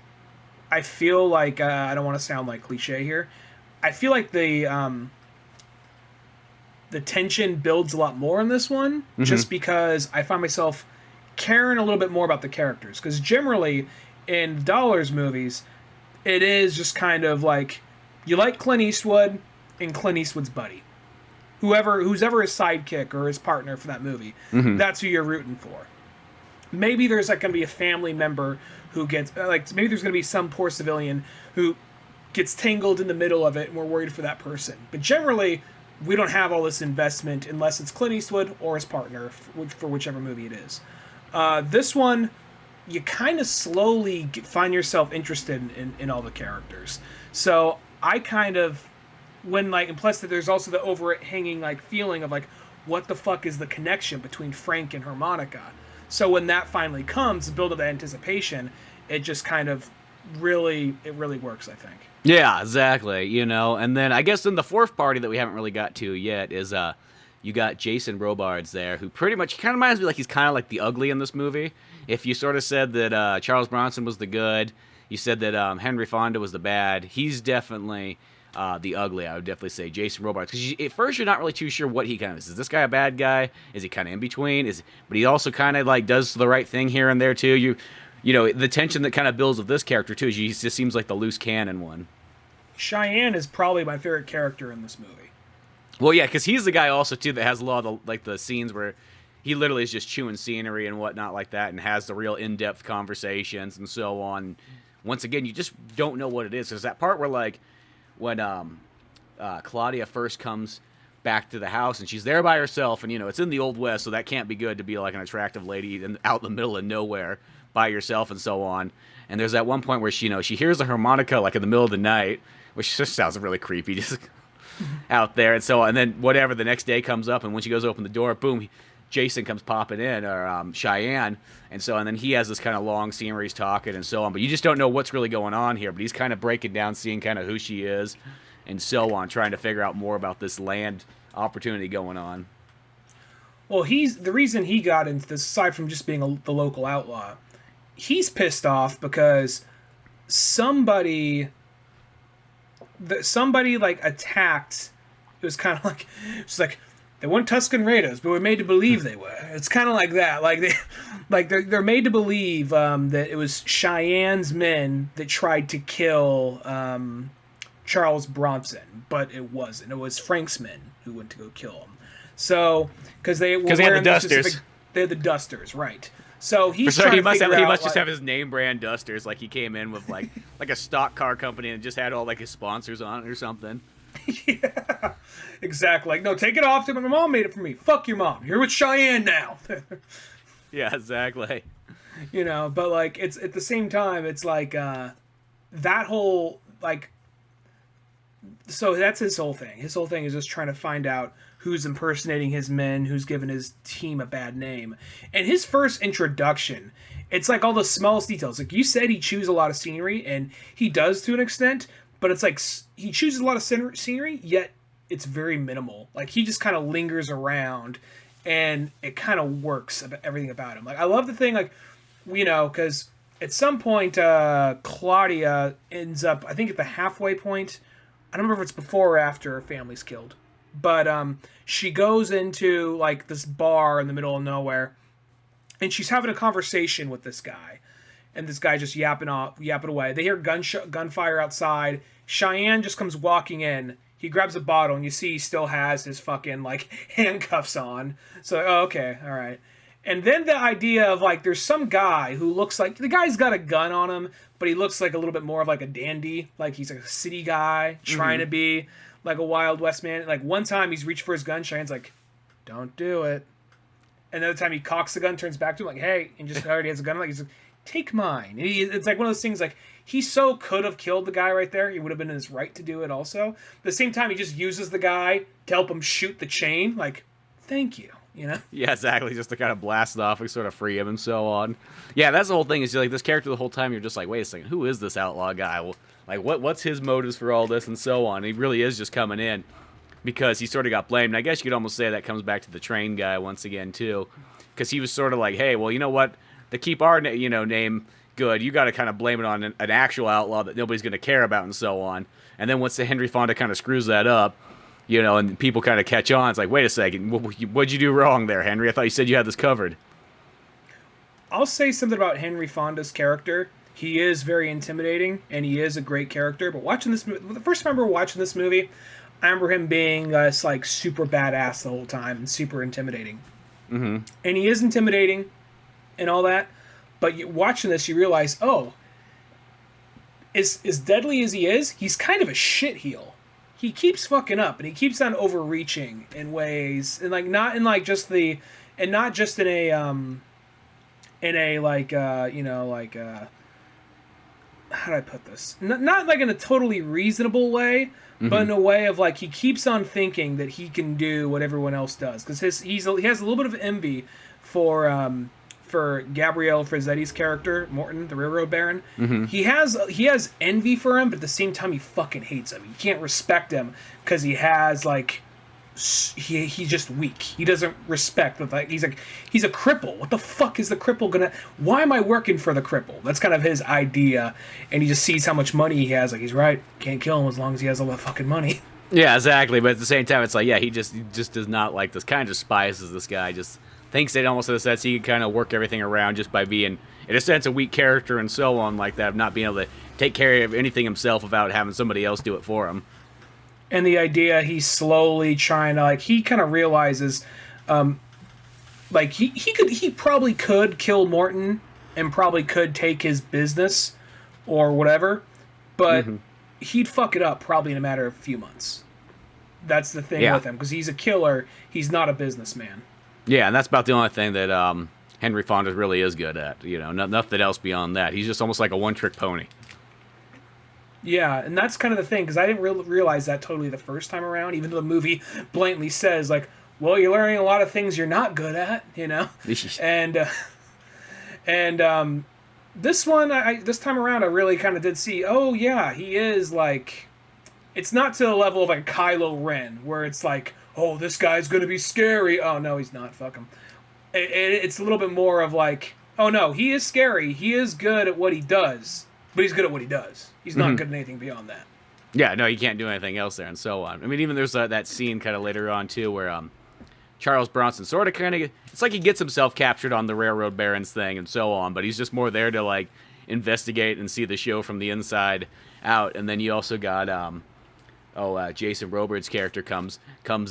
I feel I don't want to sound cliche here. I feel like the tension builds a lot more in this one, just because I find myself caring a little bit more about the characters. Because generally, in Dollars movies, it is just kind of You like Clint Eastwood and Clint Eastwood's buddy. Who's ever his sidekick or his partner for that movie, that's who you're rooting for. Maybe there's like going to be a family member who gets maybe there's going to be some poor civilian who gets tangled in the middle of it, and we're worried for that person. But generally, we don't have all this investment unless it's Clint Eastwood or his partner for whichever movie it is. This one, you kind of slowly find yourself interested in all the characters. So I kind of, and plus that there's also the overhanging feeling of what the fuck is the connection between Frank and Harmonica. So when that finally comes, the build of the anticipation, it just kind of really works, I think. Yeah, exactly. And then I guess then the fourth party that we haven't really got to yet is you got Jason Robards there, who pretty much kind of reminds me like he's kind of like the ugly in this movie. If you sort of said that Charles Bronson was the good, you said that Henry Fonda was the bad, he's definitely the ugly. I would definitely say Jason Robards, because at first you're not really too sure what he kind of is. Is this guy a bad guy? Is he kind of in between? But he also kind of does the right thing here and there too. The tension that kind of builds with this character too is he just seems like the loose cannon one. Cheyenne is probably my favorite character in this movie. Well, yeah, because he's the guy also too that has a lot of the scenes where he literally is just chewing scenery and whatnot like that, and has the real in-depth conversations and so on. Once again, you just don't know what it is. There's that part where when Claudia first comes back to the house and she's there by herself, and it's in the Old West, so that can't be good to be like an attractive lady out in the middle of nowhere by yourself and so on. And there's that one point where she hears the harmonica in the middle of the night, which just sounds really creepy, just out there and so on. And then whatever, the next day comes up, and when she goes to open the door, boom, Jason comes popping in, or Cheyenne, and then he has this kind of long scene where he's talking and so on, but you just don't know what's really going on here. But he's kind of breaking down, seeing kind of who she is and so on, trying to figure out more about this land opportunity going on. Well, the reason he got into this, aside from just being the local outlaw, he's pissed off because somebody attacked. It was kind of they weren't Tuscan Raiders, but we're made to believe they were. It's kind of like that. They're made to believe that it was Cheyenne's men that tried to kill Charles Bronson, but it wasn't. It was Frank's men who went to go kill him. So because they had the dusters. They had the dusters, right? So he must just have his name brand dusters. Like he came in with like a stock car company and just had all his sponsors on it or something. Yeah, exactly. No, take it off. My mom made it for me. Fuck your mom. You're with Cheyenne now. Yeah, exactly. But it's at the same time, it's that whole so that's his whole thing. His whole thing is just trying to find out who's impersonating his men, who's given his team a bad name. And his first introduction, it's all the smallest details. You said he chews a lot of scenery, and he does to an extent, but it's he chooses a lot of scenery, yet it's very minimal. He just kind of lingers around, and it kind of works, everything about him. I love the thing, because at some point, Claudia ends up, I think at the halfway point, I don't remember if it's before or after her family's killed, but she goes into this bar in the middle of nowhere, and she's having a conversation with this guy. And this guy just yapping away. They hear gunfire outside. Cheyenne just comes walking in. He grabs a bottle, and you see he still has his fucking handcuffs on. So, okay, all right. And then the idea of there's some guy who looks like the guy's got a gun on him, but he looks a little bit more of a dandy, he's a city guy trying to be a Wild West man. One time he's reached for his gun, Cheyenne's don't do it. Another time he cocks the gun, turns back to him hey, and just already has a gun. He's take mine. And it's one of those things he so could have killed the guy right there. He would have been in his right to do it also. At the same time, he just uses the guy to help him shoot the chain. Thank you. Yeah, exactly. Just to kind of blast it off and sort of free him and so on. Yeah, that's the whole thing. Is this character the whole time you're just wait a second, who is this outlaw guy? Well, what's his motives for all this and so on? He really is just coming in because he sort of got blamed. And I guess you could almost say that comes back to the train guy once again too, because he was sort of hey, well, you know what? To keep our name good, you got to kind of blame it on an actual outlaw that nobody's going to care about and so on. And then once the Henry Fonda kind of screws that up, and people kind of catch on, it's wait a second, what'd you do wrong there, Henry? I thought you said you had this covered. I'll say something about Henry Fonda's character. he is very intimidating, and he is a great character. But watching this, the first time I remember watching this movie, I remember him being like super badass the whole time and super intimidating. Mm-hmm. And he is intimidating, and all that. But watching this, you realize, oh, as deadly as he is, he's kind of a shit heel. He keeps fucking up, and he keeps on overreaching in ways, and like not in like just the, and not just in a like you know, like how do I put this? Not like in a totally reasonable way, but in a way of like he keeps on thinking that he can do what everyone else does, because he has a little bit of envy for Gabriel Frazzetti's character, Morton, the railroad baron. Mm-hmm. He has envy for him, but at the same time he fucking hates him. You can't respect him because he has like he's just weak. He doesn't respect the like he's a cripple. What the fuck is the cripple gonna? Why am I working for the cripple? That's kind of his idea, and he just sees how much money he has. Like he's right, can't kill him as long as he has all that fucking money. Yeah, exactly. But at the same time, it's like, yeah, he just does not like this. Kind of despises this guy. Just thinks that almost in a sense he can kind of work everything around just by being, in a sense, a weak character and so on like that, of not being able to take care of anything himself without having somebody else do it for him. And the idea he's slowly trying to, like, he kind of realizes, like, he probably could kill Morton and probably could take his business or whatever, but he'd fuck it up probably in a matter of a few months. That's the thing with him, because he's a killer, he's not a businessman. Yeah, and that's about the only thing that Henry Fonda really is good at. You know, nothing else beyond that. He's just almost like a one-trick pony. Yeah, and that's kind of the thing, because I didn't realize that totally the first time around, even though the movie blatantly says, like, well, you're learning a lot of things you're not good at, you know? and this one, this time around, I really kind of did see, oh, yeah, he is, like, it's not to the level of, like, Kylo Ren, where it's like, oh, this guy's going to be scary. Oh, no, he's not. Fuck him. It's a little bit more of like, oh, no, he is scary. He is good at what he does, but he's good at what he does. He's not good at anything beyond that. Yeah, no, you can't do anything else there and so on. I mean, even there's that scene kind of later on, too, where Charles Bronson sort of kind of, it's like he gets himself captured on the Railroad Barons thing and so on, but he's just more there to, like, investigate and see the show from the inside out. And then you also got Jason Robards' character comes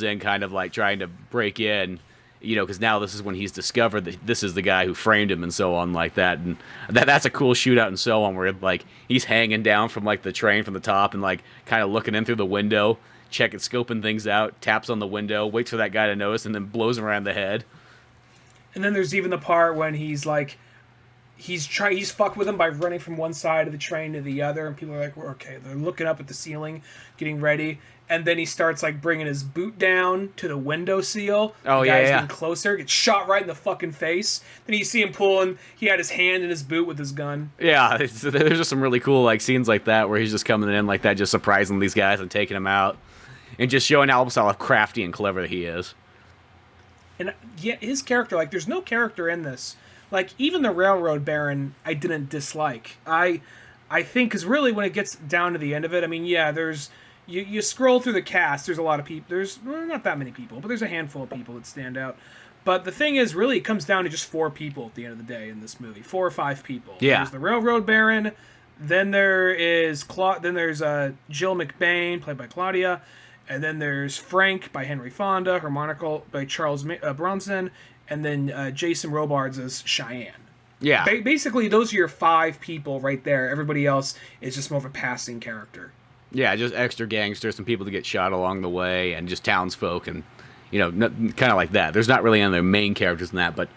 in kind of like trying to break in, you know, because now this is when he's discovered that this is the guy who framed him and so on like that. And that's a cool shootout and so on, where like he's hanging down from like the train from the top and like kind of looking in through the window, scoping things out, taps on the window, waits for that guy to notice, and then blows him around the head. And then there's even the part when he's like, he's fucked with him by running from one side of the train to the other, and people are like, well, okay, they're looking up at the ceiling, getting ready, and then he starts like bringing his boot down to the window seal. Oh, the yeah, guy's yeah. getting closer, gets shot right in the fucking face. Then you see him pulling. He had his hand in his boot with his gun. Yeah, there's just some really cool like scenes like that where he's just coming in like that, just surprising these guys and taking them out, and just showing almost how crafty and clever he is. And yeah, his character, like, there's no character in this. Like, even the Railroad Baron, I didn't dislike. I think, because really, when it gets down to the end of it, I mean, yeah, there's... You scroll through the cast, there's a lot of people. There's not that many people, but there's a handful of people that stand out. But the thing is, really, it comes down to just 4 people at the end of the day in this movie. 4 or 5 people. Yeah. There's the Railroad Baron, then there's Jill McBain, played by Claudia, and then there's Frank by Henry Fonda, Harmonical by Charles Bronson, and then Jason Robards as Cheyenne. Yeah. Basically, those are your 5 people right there. Everybody else is just more of a passing character. Yeah, just extra gangsters, some people to get shot along the way, and just townsfolk, and, you know, kind of like that. There's not really any other main characters in that, but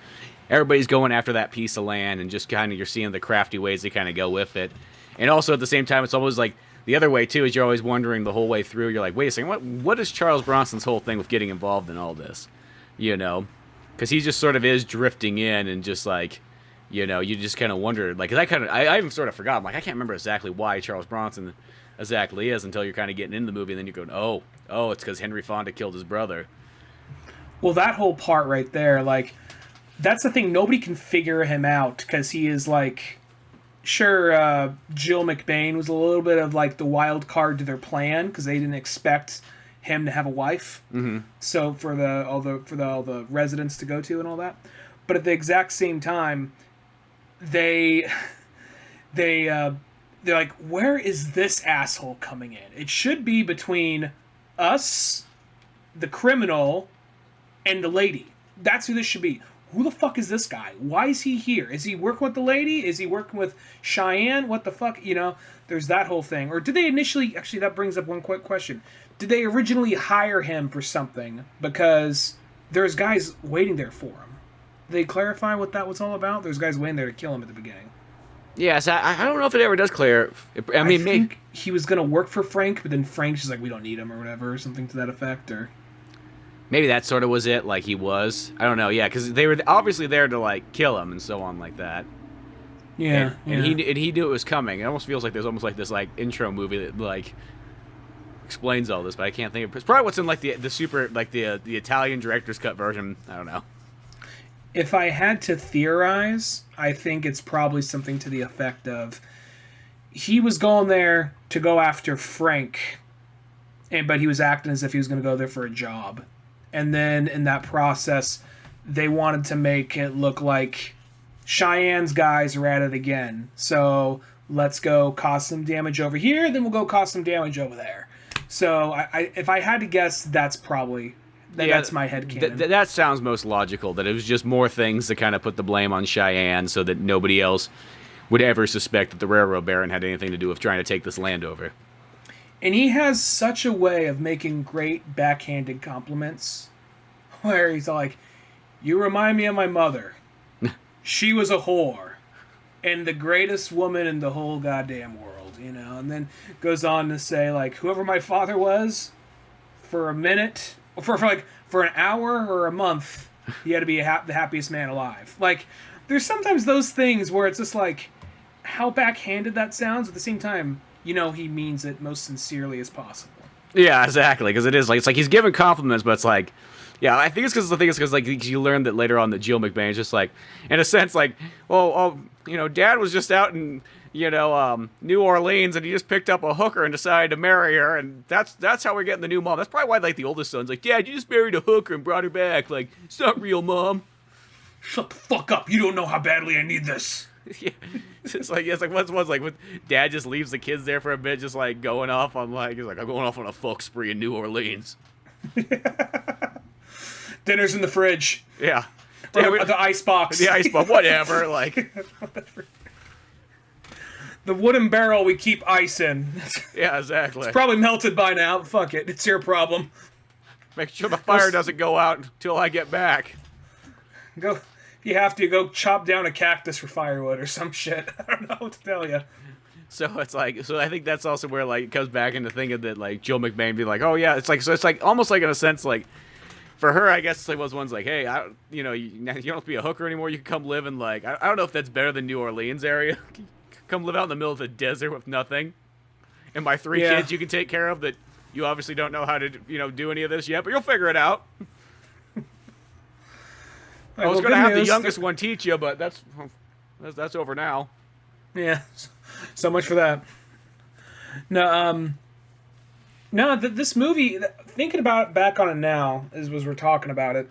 everybody's going after that piece of land, and just kind of you're seeing the crafty ways they kind of go with it. And also, at the same time, it's almost like the other way, too, is you're always wondering the whole way through, you're like, wait a second, what is Charles Bronson's whole thing with getting involved in all this? You know? Because he just sort of is drifting in, and just like, you know, you just kind of wonder, like, because I even sort of forgot, I'm like, I can't remember exactly why Charles Bronson exactly is until you're kind of getting into the movie, and then you're going, oh, it's because Henry Fonda killed his brother. Well, that whole part right there, like, that's the thing, nobody can figure him out, because he is, like, sure, Jill McBain was a little bit of, like, the wild card to their plan, because they didn't expect him to have a wife, so for all the residents to go to and all that, but at the exact same time, they're like, where is this asshole coming in? It should be between us, the criminal, and the lady. That's who this should be. Who the fuck is this guy? Why is he here? Is he working with the lady? Is he working with Cheyenne? What the fuck? You know, there's that whole thing. Or did they initially... Actually, that brings up one quick question. Did they originally hire him for something? Because there's guys waiting there for him. Did they clarify what that was all about? There's guys waiting there to kill him at the beginning. Yes, I don't know if it ever does clear. I mean, think he was going to work for Frank, but then Frank's just like, we don't need him or whatever, or something to that effect, or... Maybe that sort of was it, like he was. I don't know, yeah, because they were obviously there to, like, kill him and so on like that. Yeah, and he knew it was coming. It almost feels like there's almost like this, like, intro movie that, like, explains all this, but I can't think of... It's probably what's in, like, the super, like, the Italian director's cut version. I don't know. If I had to theorize, I think it's probably something to the effect of he was going there to go after Frank, but he was acting as if he was going to go there for a job. And then in that process, they wanted to make it look like Cheyenne's guys are at it again. So let's go cause some damage over here, then we'll go cause some damage over there. So if I had to guess, that's probably... that's my headcanon. That sounds most logical, that it was just more things to kind of put the blame on Cheyenne so that nobody else would ever suspect that the railroad baron had anything to do with trying to take this land over. And he has such a way of making great backhanded compliments where he's like, you remind me of my mother. She was a whore and the greatest woman in the whole goddamn world, you know? And then goes on to say, like, whoever my father was, for a minute... For an hour or a month, he had to be the happiest man alive. Like, there's sometimes those things where it's just like, how backhanded that sounds. At the same time, you know, he means it most sincerely as possible. Yeah, exactly. Because it is like, it's like he's giving compliments, but it's like, yeah, I think it's because like you learn that later on that Jill McBain's just like, in a sense, like, well, you know, Dad was just out in, you know, New Orleans, and he just picked up a hooker and decided to marry her, and that's how we're getting the new mom. That's probably why, like, the oldest son's like, Dad, you just married a hooker and brought her back. Like, it's not real, Mom. Shut the fuck up. You don't know how badly I need this. Yeah. It's like what's like when Dad just leaves the kids there for a bit, just like going off on like, he's like, I'm going off on a fuck spree in New Orleans. Dinner's in the fridge. Yeah. Or the ice box. The ice box, whatever, like. Whatever. The wooden barrel we keep ice in. Yeah, exactly. It's probably melted by now. Fuck it. It's your problem. Make sure the fire doesn't go out until I get back. Go, if you have to, go chop down a cactus for firewood or some shit. I don't know what to tell you. So it's like, so I think that's also where like it comes back into thinking that like Jill McBain be like, oh yeah, it's like, so it's like almost like in a sense like, for her, I guess it was one's like, hey, you know, you don't have to be a hooker anymore. You can come live in like, I don't know if that's better than New Orleans area. Come live out in the middle of the desert with nothing. And my 3 kids you can take care of that you obviously don't know how to, you know, do any of this yet, but you'll figure it out. I was going to have the youngest one teach you, but that's over now. Yeah. So much for that. No, this movie, thinking about it back on it now, as we're talking about it,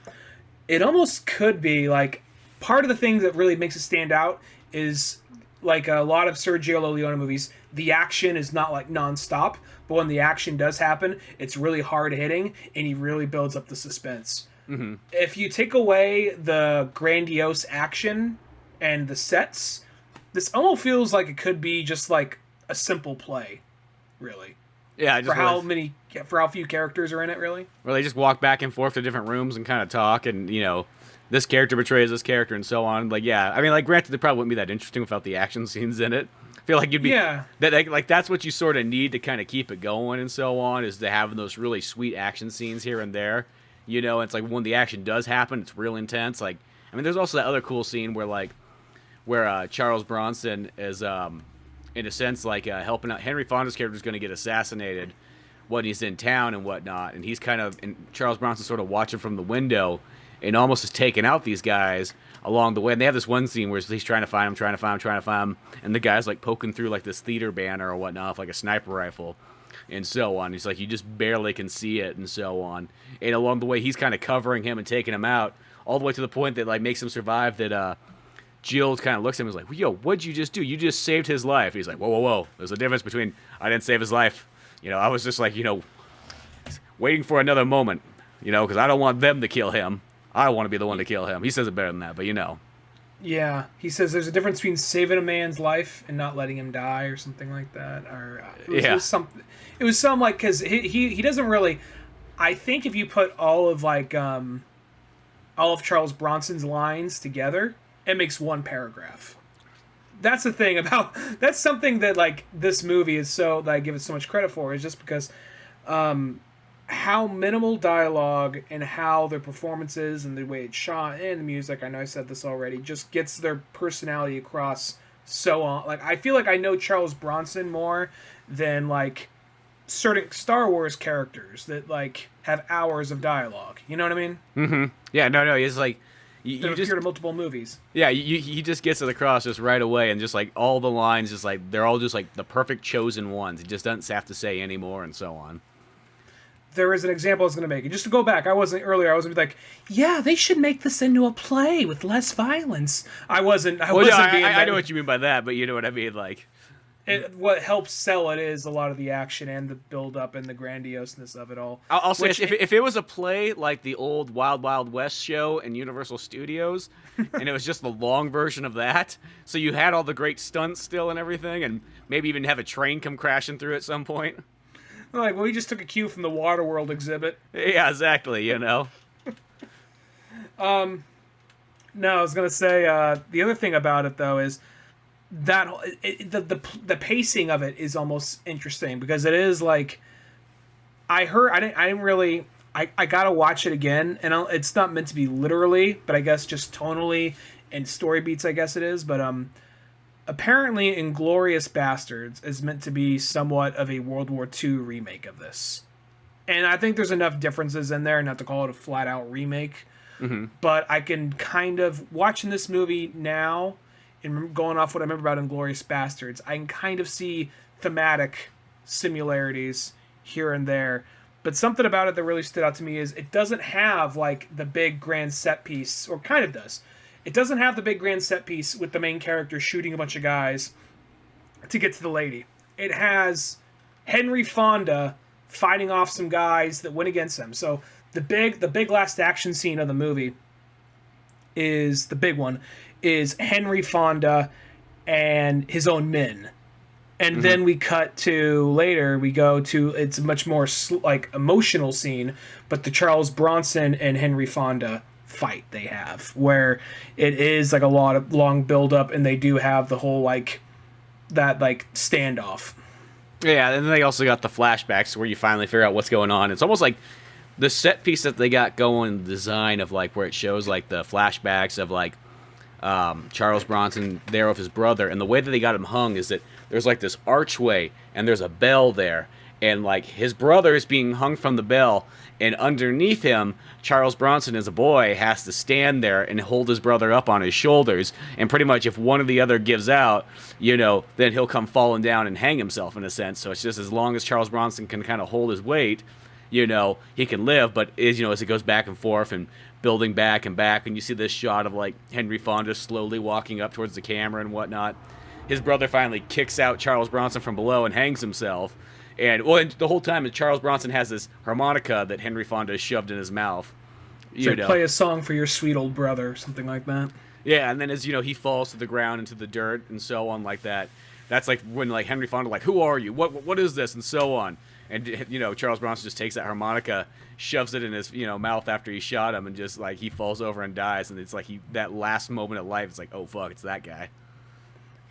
it almost could be like part of the thing that really makes it stand out is like a lot of Sergio Leone movies, the action is not like nonstop, but when the action does happen, it's really hard hitting and he really builds up the suspense. Mm-hmm. If you take away the grandiose action and the sets, this almost feels like it could be just like a simple play, really. Yeah, for how few characters are in it, really. Where they just walk back and forth to different rooms and kind of talk, and you know, this character betrays this character and so on. Like, yeah, I mean, like, granted, it probably wouldn't be that interesting without the action scenes in it. I feel like you'd be that's what you sort of need to kind of keep it going and so on, is to have those really sweet action scenes here and there. You know, it's like when the action does happen, it's real intense. Like, I mean, there's also that other cool scene where Charles Bronson is in a sense like helping out Henry Fonda's character is going to get assassinated when he's in town and whatnot, and he's kind of, and Charles Bronson sort of watching from the window and almost is taking out these guys along the way. And they have this one scene where he's trying to find him, and the guy's like poking through like this theater banner or whatnot with like a sniper rifle and so on. He's like, you just barely can see it and so on. And along the way, he's kind of covering him and taking him out all the way to the point that like makes him survive that Jill kind of looks at him and is like, yo, what'd you just do? You just saved his life. He's like, whoa. There's a difference between I didn't save his life. I was just like, waiting for another moment, because I don't want them to kill him. I want to be the one to kill him. He says it better than that, but Yeah, he says there's a difference between saving a man's life and not letting him die, or something like that. Or it was something. It was some like because he doesn't really. I think if you put all of Charles Bronson's lines together, it makes one paragraph. That's the thing about that's something that like this movie is so that I give it so much credit for is just because how minimal dialogue and how their performances and the way it's shot and the music, I know I said this already, just gets their personality across so on. Like I feel like I know Charles Bronson more than like certain Star Wars characters that like have hours of dialogue. You know what I mean? Mm-hmm. Yeah, no, it's like you just appeared in multiple movies. Yeah, he just gets it across just right away, and just like all the lines, just like they're all just like the perfect chosen ones. He just doesn't have to say anymore, and so on. There is an example I was going to make. And just to go back, I was going to be like, yeah, they should make this into a play with less violence. I wasn't being I know what you mean by that, but you know what I mean, like. What helps sell it is a lot of the action and the build-up and the grandioseness of it all. I'll say if it was a play like the old Wild Wild West show in Universal Studios, and it was just the long version of that, so you had all the great stunts still and everything, and maybe even have a train come crashing through at some point. Like, well, we just took a cue from the Waterworld exhibit. Yeah, exactly, No, I was going to say, the other thing about it, though, is that the pacing of it is almost interesting because it is like I gotta watch it again, and it's not meant to be literally, but I guess just tonally and story beats, I guess it is. But apparently Inglourious Bastards is meant to be somewhat of a World War II remake of this, and I think there's enough differences in there not to call it a flat out remake. Mm-hmm. But I can kind of watching this movie now. And going off what I remember about Inglourious Bastards, I can kind of see thematic similarities here and there. But something about it that really stood out to me is it doesn't have like the big grand set piece, or kind of does. It doesn't have the big grand set piece with the main character shooting a bunch of guys to get to the lady. It has Henry Fonda fighting off some guys that went against them. So the big last action scene of the movie is the big one. Is Henry Fonda and his own men. And then we cut to later, we go to, it's a much more like emotional scene, but the Charles Bronson and Henry Fonda fight they have, where it is like a lot of long build up, and they do have the whole like, that like standoff. Yeah, and then they also got the flashbacks where you finally figure out what's going on. It's almost like the set piece that they got going, the design of like where it shows like the flashbacks of like, Charles Bronson there with his brother, and the way that they got him hung is that there's like this archway and there's a bell there, and like his brother is being hung from the bell, and underneath him Charles Bronson as a boy has to stand there and hold his brother up on his shoulders, and pretty much if one or the other gives out, then he'll come falling down and hang himself in a sense. So it's just as long as Charles Bronson can kind of hold his weight, he can live. But as it goes back and forth and building back and back, and you see this shot of like Henry Fonda slowly walking up towards the camera and whatnot. His brother finally kicks out Charles Bronson from below and hangs himself. And the whole time Charles Bronson has this harmonica that Henry Fonda has shoved in his mouth. Play a song for your sweet old brother, something like that. Yeah, and then as he falls to the ground into the dirt and so on like that. That's like when like Henry Fonda like, who are you? What is this? And so on. And Charles Bronson just takes that harmonica, shoves it in his mouth after he shot him, and just like he falls over and dies. And it's like that last moment of life. It's like, oh fuck, it's that guy.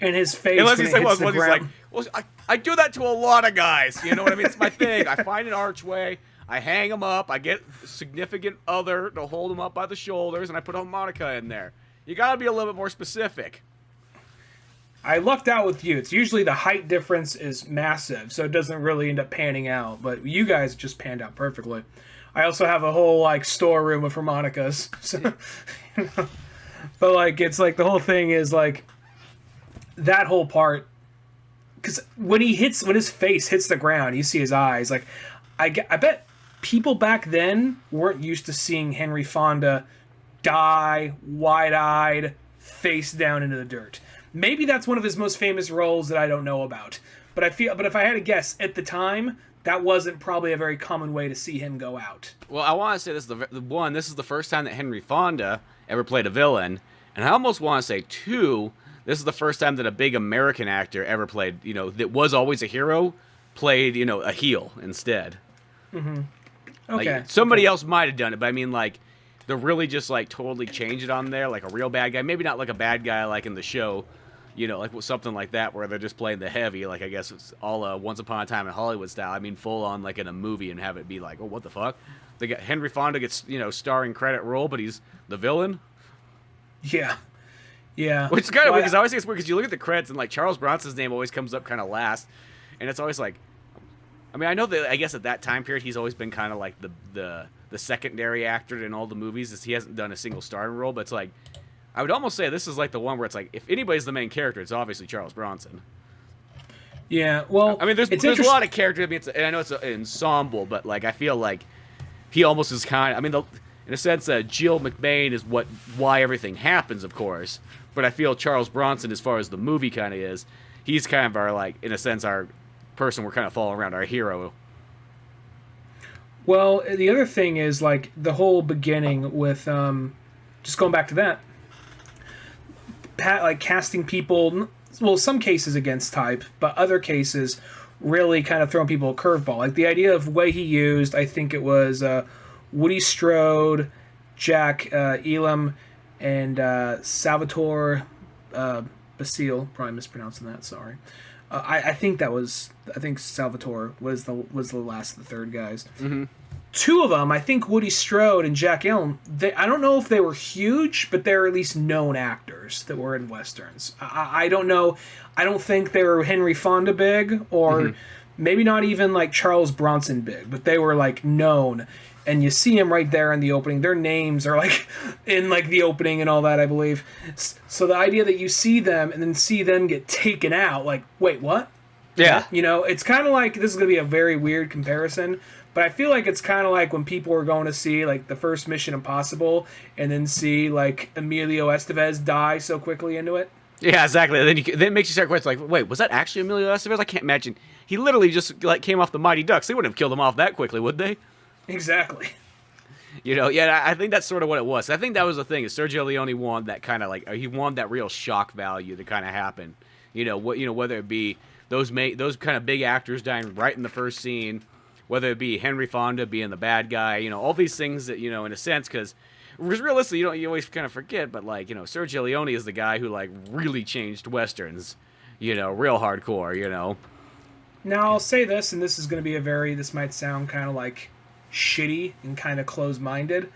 And his face. Unless he's he's like, well, I do that to a lot of guys. You know what I mean? It's my thing. I find an archway, I hang him up, I get a significant other to hold him up by the shoulders, and I put a harmonica in there. You gotta be a little bit more specific. I lucked out with you. It's usually the height difference is massive, so it doesn't really end up panning out. But you guys just panned out perfectly. I also have a whole like storeroom of harmonicas. So, but like it's like the whole thing is like that whole part, because when his face hits the ground, you see his eyes. Like I bet people back then weren't used to seeing Henry Fonda die wide-eyed, face down into the dirt. Maybe that's one of his most famous roles that I don't know about. But if I had to guess, at the time, that wasn't probably a very common way to see him go out. Well, I want to say this is the first time that Henry Fonda ever played a villain, and I almost want to say two, this is the first time that a big American actor ever played, that was always a hero, played, a heel instead. Mm-hmm. Okay. Like, somebody else might have done it, but I mean, like, to really just, like, totally change it on there, like a real bad guy, maybe not like a bad guy like in the show, like something like that where they're just playing the heavy, like I guess it's all Once Upon a Time in Hollywood style. I mean, full on like in a movie and have it be like, oh, what the fuck? They got Henry Fonda gets starring credit role, but he's the villain. Yeah. Which is kind of weird because I always think it's weird because you look at the credits and like Charles Bronson's name always comes up kind of last, and it's always like, I mean, I know that I guess at that time period he's always been kind of like the secondary actor in all the movies, as he hasn't done a single starring role, but it's like. I would almost say this is like the one where it's like, if anybody's the main character, it's obviously Charles Bronson. Yeah, well, I mean, there's a lot of characters. I mean, I know it's an ensemble, but like I feel like he almost is kind of. I mean, in a sense, Jill McBain is why everything happens, of course. But I feel Charles Bronson, as far as the movie kind of is, he's kind of our like, in a sense, our person we're kind of following around, our hero. Well, the other thing is like the whole beginning with just going back to that. Like casting people, well, some cases against type, but other cases really kind of throwing people a curveball. Like the idea of way he used, I think it was Woody Strode, Jack Elam, and Salvatore Basile. Probably mispronouncing that. Sorry. I think Salvatore was the last of the third guys. Mm-hmm. Two of them, I think Woody Strode and Jack Elam, I don't know if they were huge, but they're at least known actors that were in Westerns. I don't know. I don't think they were Henry Fonda big, or maybe not even like Charles Bronson big, but they were like known. And you see them right there in the opening. Their names are like in like the opening and all that, I believe. So the idea that you see them and then see them get taken out, like, wait, what? Yeah. It's kind of like, this is going to be a very weird comparison, but I feel like it's kind of like when people were going to see like the first Mission Impossible and then see like Emilio Estevez die so quickly into it. Yeah, exactly. Then it makes you start questioning, like, wait, was that actually Emilio Estevez? I can't imagine. He literally just like came off the Mighty Ducks. They wouldn't have killed him off that quickly, would they? Exactly. Yeah, I think that's sort of what it was. I think that was the thing. Is Sergio Leone wanted that kind of like, he wanted that real shock value to kind of happen. Whether it be those kind of big actors dying right in the first scene, whether it be Henry Fonda being the bad guy, all these things that, in a sense, because realistically, you always kind of forget, but like, Sergio Leone is the guy who like really changed Westerns, real hardcore, Now I'll say this, and this is going to be this might sound kind of like shitty and kind of closed-minded,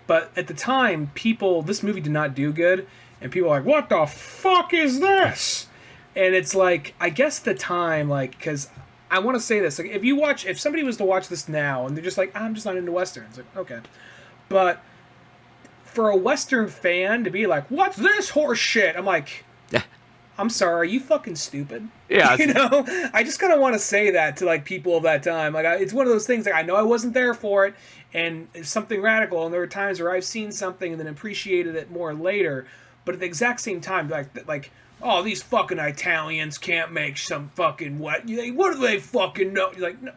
but at the time, this movie did not do good, and people are like, what the fuck is this? And it's like, I guess the time, like, because I want to say this, like, if somebody was to watch this now, and they're just like, I'm just not into Westerns, like, okay. But for a Western fan to be like, what's this horse shit? I'm like, I'm sorry, are you fucking stupid? Yeah. I just kind of want to say that to, like, people of that time. Like, it's one of those things, like, I know I wasn't there for it, and it's something radical, and there are times where I've seen something and then appreciated it more later, but at the exact same time, like, oh, these fucking Italians can't make some fucking what do they fucking know? You're like, no.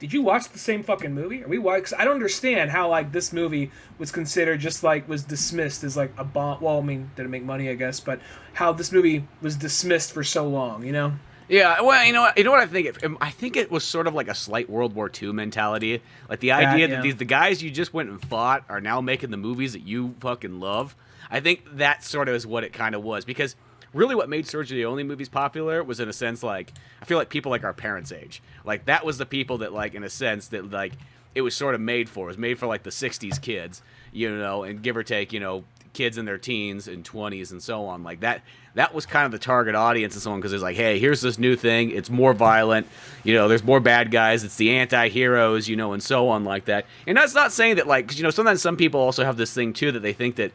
Did you watch the same fucking movie? Cause I don't understand how, like, this movie was considered just, like, was dismissed as, like, a bomb. Well, I mean, did it make money, I guess, but how this movie was dismissed for so long, Yeah, well, you know what I think? I think it was sort of like a slight World War II mentality. Like the idea that the guys you just went and fought are now making the movies that you fucking love. I think that sort of is what it kind of was, because really what made Sergio Leone movies popular was, in a sense, like, I feel like people like our parents' age. Like, that was the people that, like, in a sense, that, like, it was sort of made for. It was made for, like, the 60s kids, and give or take, kids in their teens and 20s and so on. Like, that was kind of the target audience and so on, because it's like, hey, here's this new thing. It's more violent. There's more bad guys. It's the anti-heroes, and so on like that. And that's not saying that, like, because, sometimes some people also have this thing, too, that they think that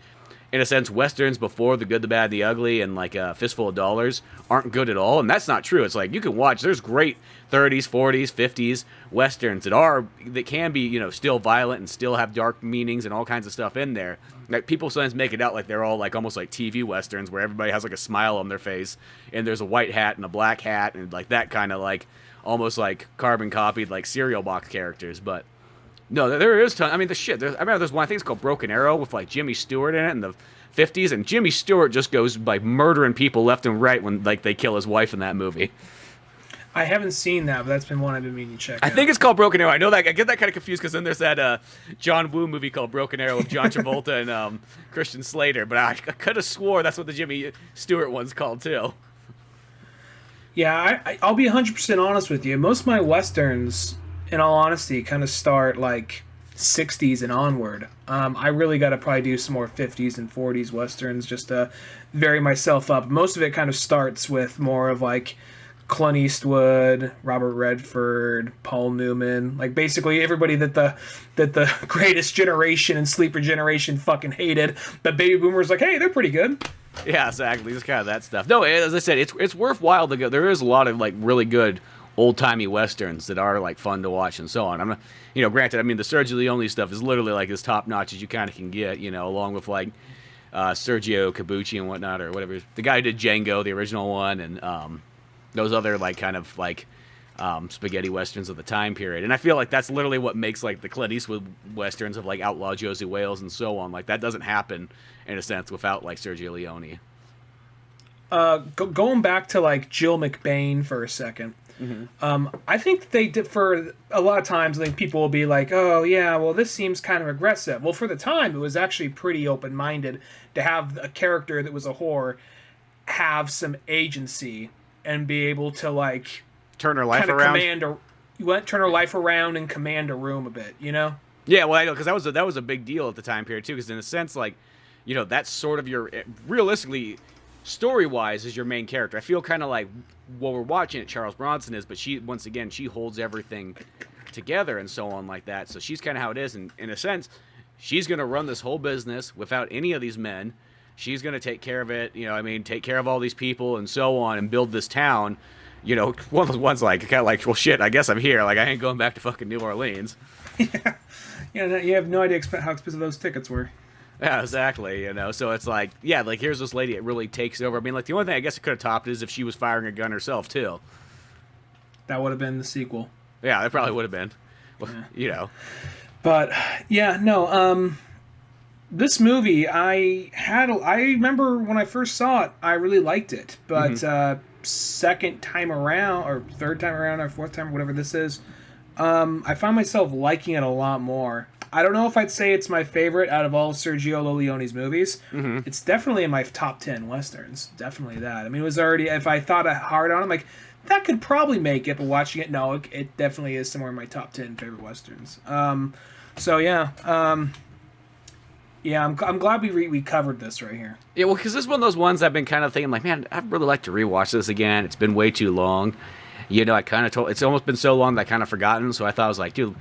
in a sense, westerns before The Good, the Bad, the Ugly, and like a Fistful of Dollars aren't good at all, and that's not true. It's like you can watch. There's great 30s, 40s, 50s westerns that can be, you know, still violent and still have dark meanings and all kinds of stuff in there. Like people sometimes make it out like they're all like almost like TV westerns where everybody has like a smile on their face and there's a white hat and a black hat and like that kind of like almost like carbon copied like cereal box characters, but. No, there is ton. I mean, I remember there's one. I think it's called Broken Arrow with like Jimmy Stewart in it in the '50s, and Jimmy Stewart just goes like murdering people left and right when like they kill his wife in that movie. I haven't seen that, but that's been one I've been meaning to check out. I think it's called Broken Arrow. I know that I get that kind of confused because then there's that John Woo movie called Broken Arrow with John Travolta and Christian Slater, but I could have swore that's what the Jimmy Stewart one's called too. Yeah, I'll be 100% honest with you. Most of my westerns, in all honesty, kind of start like 60s and onward. I really got to probably do some more 50s and 40s westerns just to vary myself up. Most of it kind of starts with more of like Clint Eastwood, Robert Redford, Paul Newman, like basically everybody that the greatest generation and sleeper generation fucking hated. But baby boomers like, hey, they're pretty good. Yeah, exactly. It's kind of that stuff. No, as I said, it's worthwhile to go. There is a lot of like really good old-timey westerns that are like fun to watch and so on. I'm not, you know, granted, I mean the Sergio Leone stuff is literally like as top-notch as you kind of can get, you know, along with like Sergio Cabucci and whatnot, or whatever, the guy who did Django, the original one, and those other like kind of like spaghetti westerns of the time period. And I feel like that's literally what makes like the Clint Eastwood westerns of like Outlaw Josie Wales and so on. Like that doesn't happen in a sense without like Sergio Leone. Going back to like Jill McBain for a second. Mm-hmm. I think they did, for a lot of times I think people will be like, oh yeah, well this seems kind of aggressive. Well, for the time it was actually pretty open-minded to have a character that was a whore have some agency and be able to like turn her life around, turn her life around and command a room a bit, you know? Yeah, well, I know, because that was a big deal at the time period too. Because in a sense, like, you know, that's sort of your realistically, story-wise, is your main character. I feel kind of like what we're watching at Charles Bronson is, but she holds everything together and so on like that. So she's kind of how it is, and in a sense, she's gonna run this whole business without any of these men. She's gonna take care of it, you know. I mean, take care of all these people and so on, and build this town. You know, one of those ones like kind of like, well, shit, I guess I'm here. Like, I ain't going back to fucking New Orleans. Yeah, you have no idea how expensive those tickets were. Yeah, exactly. You know, so it's like, yeah, like here's this lady. It really takes over. I mean, like the only thing I guess it could have topped is if she was firing a gun herself too. That would have been the sequel. Yeah, that probably would have been. Well, yeah. You know. But yeah, no. This movie, I remember when I first saw it, I really liked it. But second time around, or third time around, or fourth time, or whatever this is, I found myself liking it a lot more. I don't know if I'd say it's my favorite out of all Sergio Leone's movies. Mm-hmm. It's definitely in my top 10 westerns. Definitely that. I mean, it was already, if I thought hard on it, I'm like, that could probably make it, but watching it, no, it definitely is somewhere in my top 10 favorite westerns. So yeah. Yeah, I'm glad we covered this right here. Yeah, well, because this is one of those ones I've been kind of thinking, like, man, I'd really like to rewatch this again. It's been way too long. You know, it's almost been so long that I kind of forgotten, so I thought I was like, dude,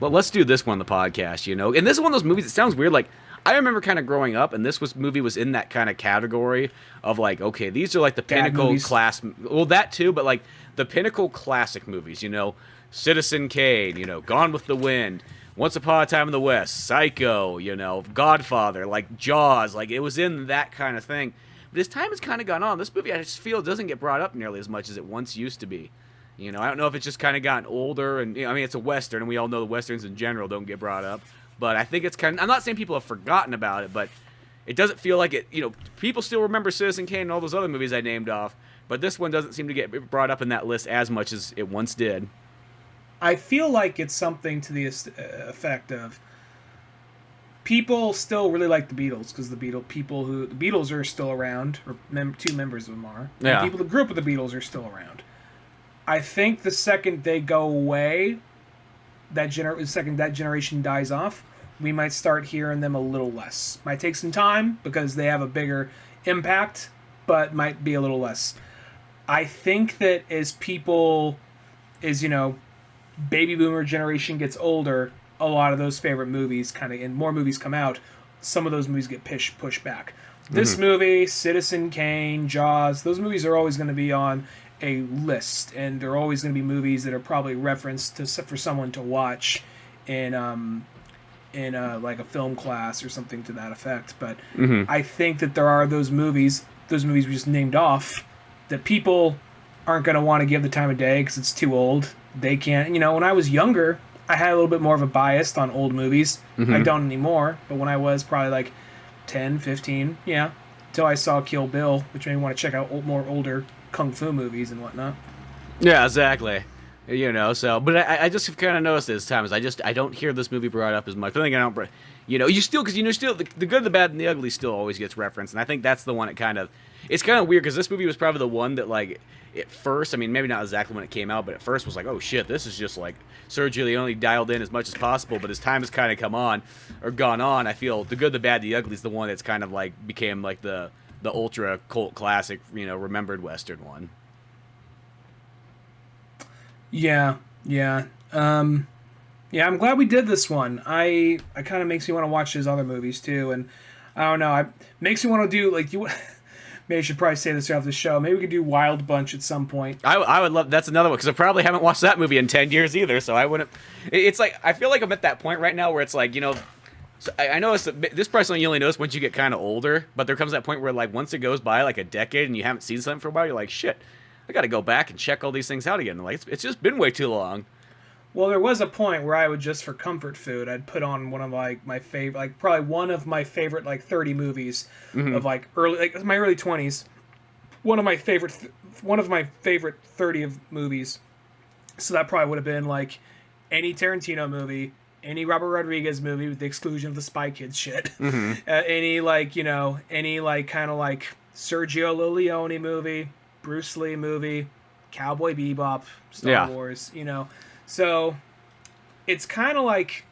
well, let's do this one on the podcast, you know? And this is one of those movies, it sounds weird, like, I remember kind of growing up, and this movie was in that kind of category of, like, okay, these are, like, the pinnacle class, well, that too, but, like, the pinnacle classic movies, you know? Citizen Kane, you know, Gone with the Wind, Once Upon a Time in the West, Psycho, you know, Godfather, like, Jaws, like, it was in that kind of thing. But as time has kind of gone on, this movie, I just feel, doesn't get brought up nearly as much as it once used to be. You know, I don't know if it's just kind of gotten older, and, you know, I mean, it's a Western, and we all know the Westerns in general don't get brought up. But I think it's kind of, I'm not saying people have forgotten about it, but it doesn't feel like it, you know, people still remember Citizen Kane and all those other movies I named off, but this one doesn't seem to get brought up in that list as much as it once did. I feel like it's something to the effect of people still really like the Beatles because the Beatles are still around, or two members of them are. Yeah. And people that grew up with the Beatles are still around. I think the second they go away, that generation dies off, we might start hearing them a little less. Might take some time because they have a bigger impact, but might be a little less. I think that as you know, baby boomer generation gets older, a lot of those favorite movies and more movies come out, some of those movies get pushed back. This movie, Citizen Kane, Jaws, those movies are always going to be on a list, and they're always going to be movies that are probably referenced for someone to watch in like a film class or something to that effect. But I think that there are those movies we just named off, that people aren't going to want to give the time of day because it's too old. They can't, when I was younger, I had a little bit more of a bias on old movies. I don't anymore, but when I was probably like 10, 15, until I saw Kill Bill, which made me want to check out more older kung fu movies and whatnot. Yeah, exactly. So, but I just kind of noticed this time is I don't hear this movie brought up as much. I think I don't, you still, because still the good, the bad, and the ugly still always gets referenced, and I think that's the one it's kind of weird because this movie was probably the one that like at first, I mean maybe not exactly when it came out, but at first was like, oh shit, this is just like Sergio Leone dialed in as much as possible, but as time has kind of gone on, I feel the good, the bad, the ugly is the one that's kind of like became like the ultra cult classic, remembered Western one. Yeah. I'm glad we did this one. I kind of makes me want to watch his other movies too, and I don't know, it makes me want to do like you. Maybe I should probably say this after the show. Maybe we could do Wild Bunch at some point. I would love. That's another one because I probably haven't watched that movie in 10 years either. So I wouldn't. It's like I feel like I'm at that point right now where it's like So I noticed that this probably something you only notice once you get kind of older, but there comes that point where like once it goes by like a decade and you haven't seen something for a while, you're like, shit, I got to go back and check all these things out again. Like it's just been way too long. Well, there was a point where I would just for comfort food, I'd put on one of like my favorite, like probably one of my favorite like 30 movies of like my early 20s. One of my favorite 30 of movies. So that probably would have been like any Tarantino movie, any Robert Rodriguez movie with the exclusion of the Spy Kids shit. Any like, any like kind of like Sergio Leone movie, Bruce Lee movie, Cowboy Bebop, Star Wars, So it's kind of like,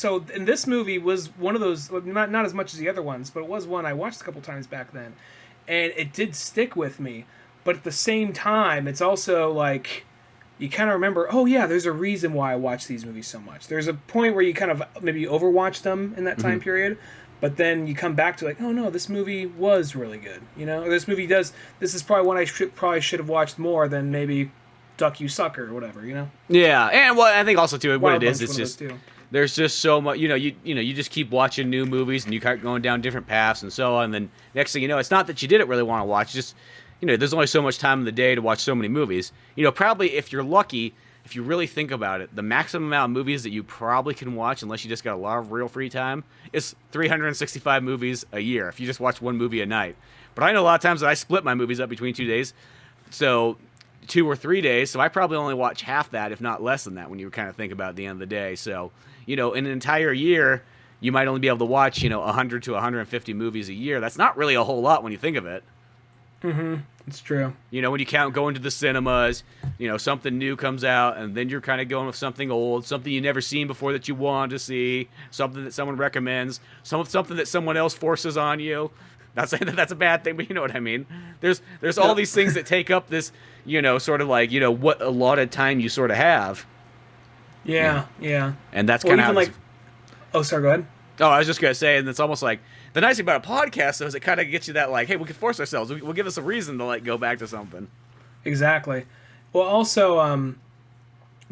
and this movie was one of those, not as much as the other ones, but it was one I watched a couple times back then, and it did stick with me. But at the same time, it's also like, you kind of remember, oh yeah, there's a reason why I watch these movies so much. There's a point where you kind of maybe overwatch them in that time period, but then you come back to like, oh no, this movie was really good. Or this movie this is probably one I should have watched more than maybe Duck You Sucker or whatever, Yeah, and well, I think also too what it is, it's just there's just so much, you just keep watching new movies and you keep going down different paths and so on. And then next thing you know, it's not that you didn't really want to watch, just there's only so much time in the day to watch so many movies. Probably if you're lucky, if you really think about it, the maximum amount of movies that you probably can watch, unless you just got a lot of real free time, is 365 movies a year. If you just watch one movie a night. But I know a lot of times that I split my movies up between 2 days, so 2 or 3 days. So I probably only watch half that, if not less than that, when you kind of think about it at the end of the day. So in an entire year, you might only be able to watch 100 to 150 movies a year. That's not really a whole lot when you think of it. It's true. When you count going to the cinemas, something new comes out, and then you're kind of going with something old, something you've never seen before that you want to see, something that someone recommends, something that someone else forces on you. Not saying that that's a bad thing, but you know what I mean. There's all these things that take up this, sort of like, what a lot of time you sort of have. Yeah. And that's kind of how like. Oh, sorry. Go ahead. Oh, I was just gonna say, and it's almost like the nice thing about a podcast though is it kind of gets you that like, hey, we can force ourselves. We'll give us a reason to like go back to something. Exactly. Well, also,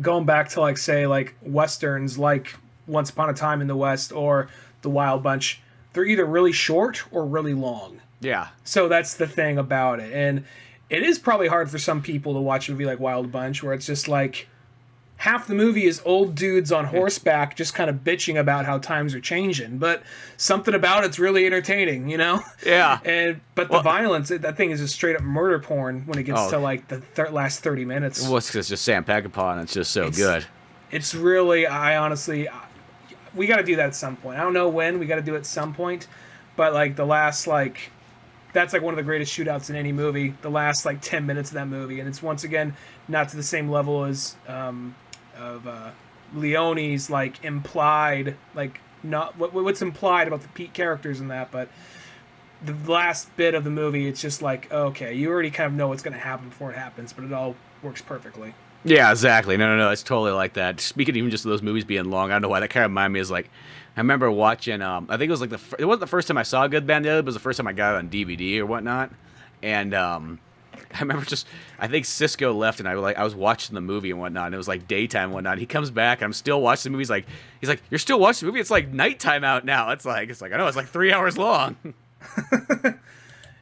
going back to like say like westerns, like Once Upon a Time in the West or The Wild Bunch, they're either really short or really long. Yeah. So that's the thing about it, and it is probably hard for some people to watch a movie like Wild Bunch, where it's just like half the movie is old dudes on horseback just kind of bitching about how times are changing, but something about it's really entertaining, Yeah. But the violence, that thing is just straight up murder porn when it gets to like the last 30 minutes. Well, it's just Sam Peckinpah, and it's just so good. It's really, we got to do that at some point. I don't know when, we got to do it at some point, but like the last like, that's like one of the greatest shootouts in any movie, the last like 10 minutes of that movie, and it's once again not to the same level as Leone's like implied, like not what's implied about the Pete characters in that, but the last bit of the movie, it's just like, okay, you already kind of know what's going to happen before it happens, but it all works perfectly. Yeah, exactly. No. It's totally like that. Speaking even just of those movies being long, I don't know why that kind of reminded me is like, I remember watching. I think it was like it wasn't the first time I saw Good Bad Nerd, but it was the first time I got it on DVD or whatnot. And I remember I think Cisco left, and I was watching the movie and whatnot. And it was like daytime and whatnot. He comes back, and I'm still watching the movie. He's like, you're still watching the movie? It's like nighttime out now. It's like I know it's like 3 hours long.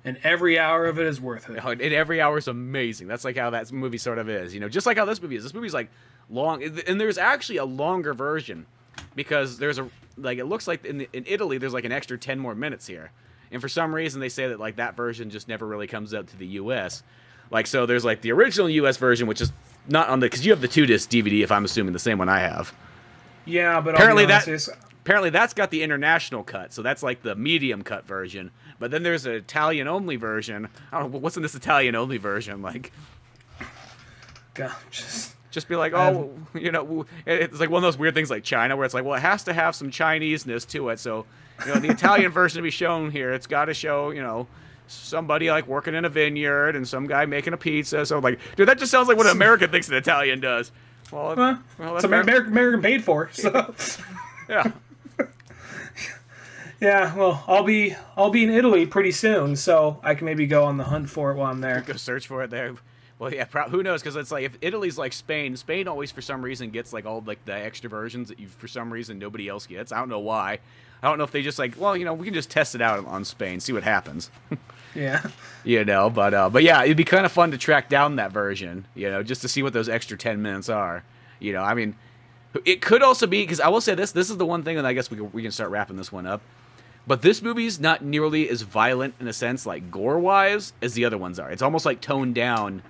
And every hour of it is worth it. And every hour is amazing. That's like how that movie sort of is, just like how this movie is. This movie's like long, and there's actually a longer version because there's it looks like in Italy there's like an extra 10 more minutes here, and for some reason they say that like that version just never really comes out to the U.S. Like so there's like the original U.S. version, which is not on because you have the 2-disc DVD, if I'm assuming the same one I have. Yeah, but apparently that's got the international cut, so that's like the medium cut version. But then there's an Italian-only version. I don't know, what's in this Italian-only version? Like, God, just be like, it's like one of those weird things like China, where it's like, well, it has to have some Chineseness to it. So, the Italian version to be shown here, it's got to show, somebody like working in a vineyard and some guy making a pizza. So, like, dude, that just sounds like what an American thinks an Italian does. Well, it's American paid for. So, yeah. Yeah, well, I'll be in Italy pretty soon, so I can maybe go on the hunt for it while I'm there. Go search for it there. Well, yeah, who knows? Because it's like if Italy's like Spain always for some reason gets like all like the extra versions that for some reason nobody else gets. I don't know why. I don't know if they just like, well, we can just test it out on Spain, see what happens. Yeah. But yeah, it'd be kind of fun to track down that version, just to see what those extra 10 minutes are. I mean, it could also be because I will say this is the one thing, and I guess we can start wrapping this one up. But this movie's not nearly as violent in a sense, like gore-wise, as the other ones are. It's almost like toned down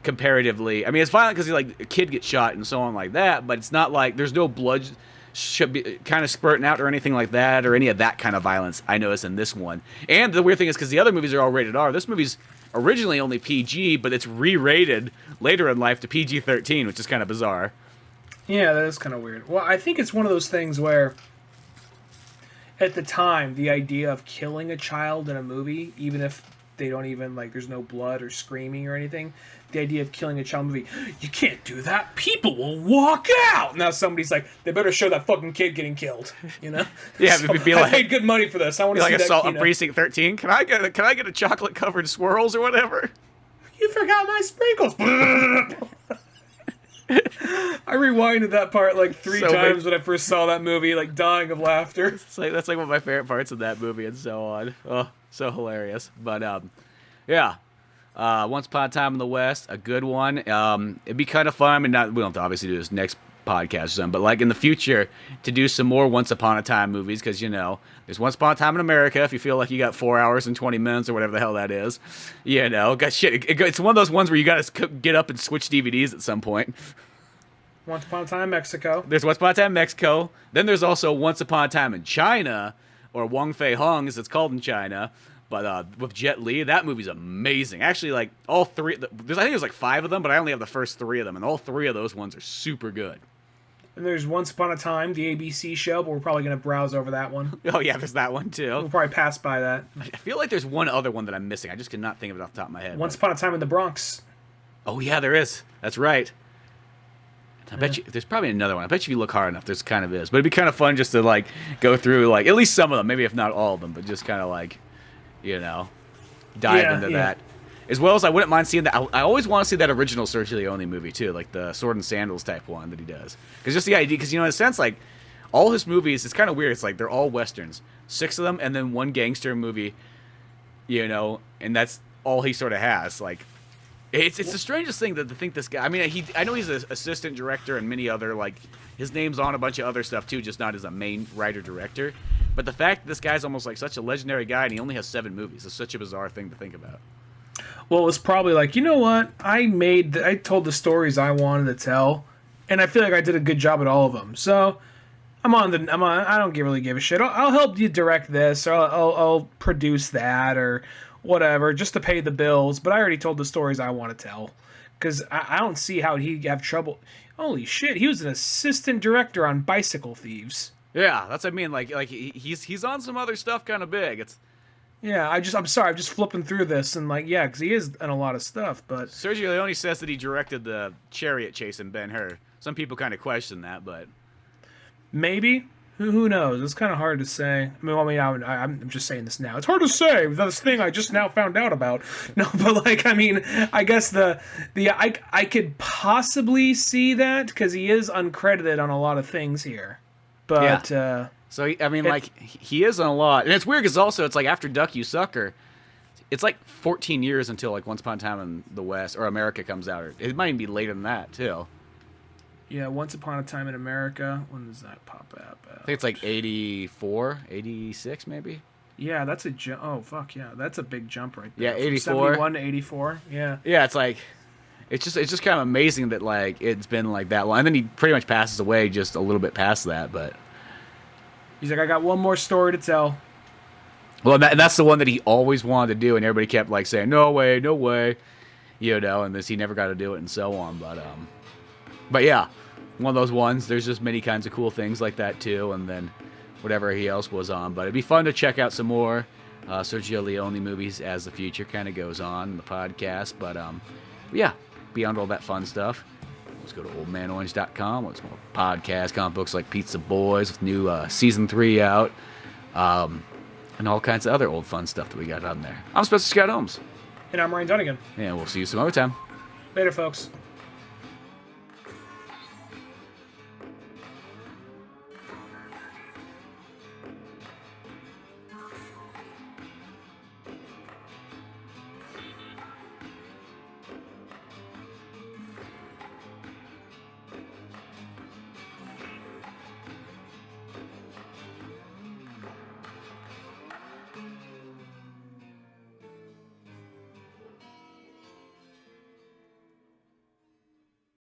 comparatively. I mean, it's violent because like a kid gets shot and so on like that, but it's not like there's no blood should be kind of spurting out or anything like that, or any of that kind of violence I noticed in this one. And the weird thing is because the other movies are all rated R, this movie's originally only PG, but it's re-rated later in life to PG-13, which is kind of bizarre. Yeah, that is kind of weird. Well, I think it's one of those things where at the time, the idea of killing a child in a movie, even if they don't even, like, there's no blood or screaming or anything, the idea of killing a child in a movie, you can't do that, people will walk out! Now somebody's like, they better show that fucking kid getting killed, Yeah, so, be like, I paid good money for this, I want to see like that, Assault on Precinct 13, can I get a chocolate-covered swirls or whatever? You forgot my sprinkles! I rewinded that part like three times when I first saw that movie, like dying of laughter. That's like one of my favorite parts of that movie and so on. Oh, so hilarious. But yeah. Once Upon a Time in the West, a good one. It'd be kind of fun. I mean, we don't have to obviously do this next podcast or something, but like in the future to do some more Once Upon a Time movies because there's Once Upon a Time in America. If you feel like you got 4 hours and 20 minutes or whatever the hell that is, got shit. It's one of those ones where you got to get up and switch DVDs at some point. Once Upon a Time Mexico. There's Once Upon a Time Mexico. Then there's also Once Upon a Time in China, or Wong Fei Hung as it's called in China. But with Jet Li, that movie's amazing. Actually, like all three, I think there's like 5 of them, but I only have the first 3 of them, and all 3 of those ones are super good. And there's Once Upon a Time, the ABC show, but we're probably going to browse over that one. Oh yeah, there's that one too. We'll probably pass by that. I feel like there's one other one that I'm missing. I just cannot think of it off the top of my head. Once Upon a Time in the Bronx. Oh yeah, there is. That's right. I bet you there's probably another one. I bet you if you look hard enough, there's kind of is. But it'd be kind of fun just to like go through like at least some of them, maybe if not all of them, but just kind of like, dive into that. As well as I wouldn't mind seeing that. I always want to see that original Sergio Leone movie too, like the Sword and Sandals type one that he does. Because just the idea, because in a sense, like all his movies, it's kind of weird. It's like they're all westerns, 6 of them, and then one gangster movie, and that's all he sort of has. Like. It's the strangest thing to think this guy. I mean, I know he's an assistant director and many other his name's on a bunch of other stuff too, just not as a main writer director. But the fact that this guy's almost like such a legendary guy and he only has 7 movies is such a bizarre thing to think about. Well, it's probably like, you know what? I told the stories I wanted to tell, and I feel like I did a good job at all of them. So I don't really give a shit. I'll help you direct this, or I'll produce that, or whatever, just to pay the bills, but I already told the stories I want to tell, because I don't see how he'd have trouble. Holy shit, he was an assistant director on Bicycle Thieves. Yeah, that's what I mean. Like he's on some other stuff kind of big. Yeah, I'm sorry, I'm just flipping through this and like, yeah, because he is in a lot of stuff, but Sergio Leone says that he directed the chariot chase in Ben-Hur. Some people kind of question that, but maybe. Who knows? It's kind of hard to say. I'm just saying this now. It's hard to say. This thing I just now found out about. No, but like, I mean, I guess I could possibly see that because he is uncredited on a lot of things here. But yeah. So he is on a lot, and it's weird because also it's like after Duck You Sucker, it's like 14 years until like Once Upon a Time in the West or America comes out. Or it might even be later than that too. Yeah, Once Upon a Time in America. When does that pop up? I think it's like 84, 86 maybe. Yeah, that's a jump. Oh fuck yeah, that's a big jump right there. Yeah, 84. 71 to 84. Yeah. Yeah, it's like it's just kind of amazing that like it's been like that long, and then he pretty much passes away just a little bit past that, but. He's like, I got one more story to tell. Well, that's the one that he always wanted to do, and everybody kept like saying, "No way, no way," and he never got to do it, and so on. But yeah, one of those ones. There's just many kinds of cool things like that too, and then whatever he else was on. But it'd be fun to check out some more Sergio Leone movies as the future kind of goes on in the podcast. But yeah, beyond all that fun stuff. Let's go to oldmanorange.com. Let's more podcast, comic books like Pizza Boys with new season 3 out, and all kinds of other old fun stuff that we got on there. I'm Spencer Scott Holmes. And I'm Ryan Dunnigan. And we'll see you some other time. Later, folks.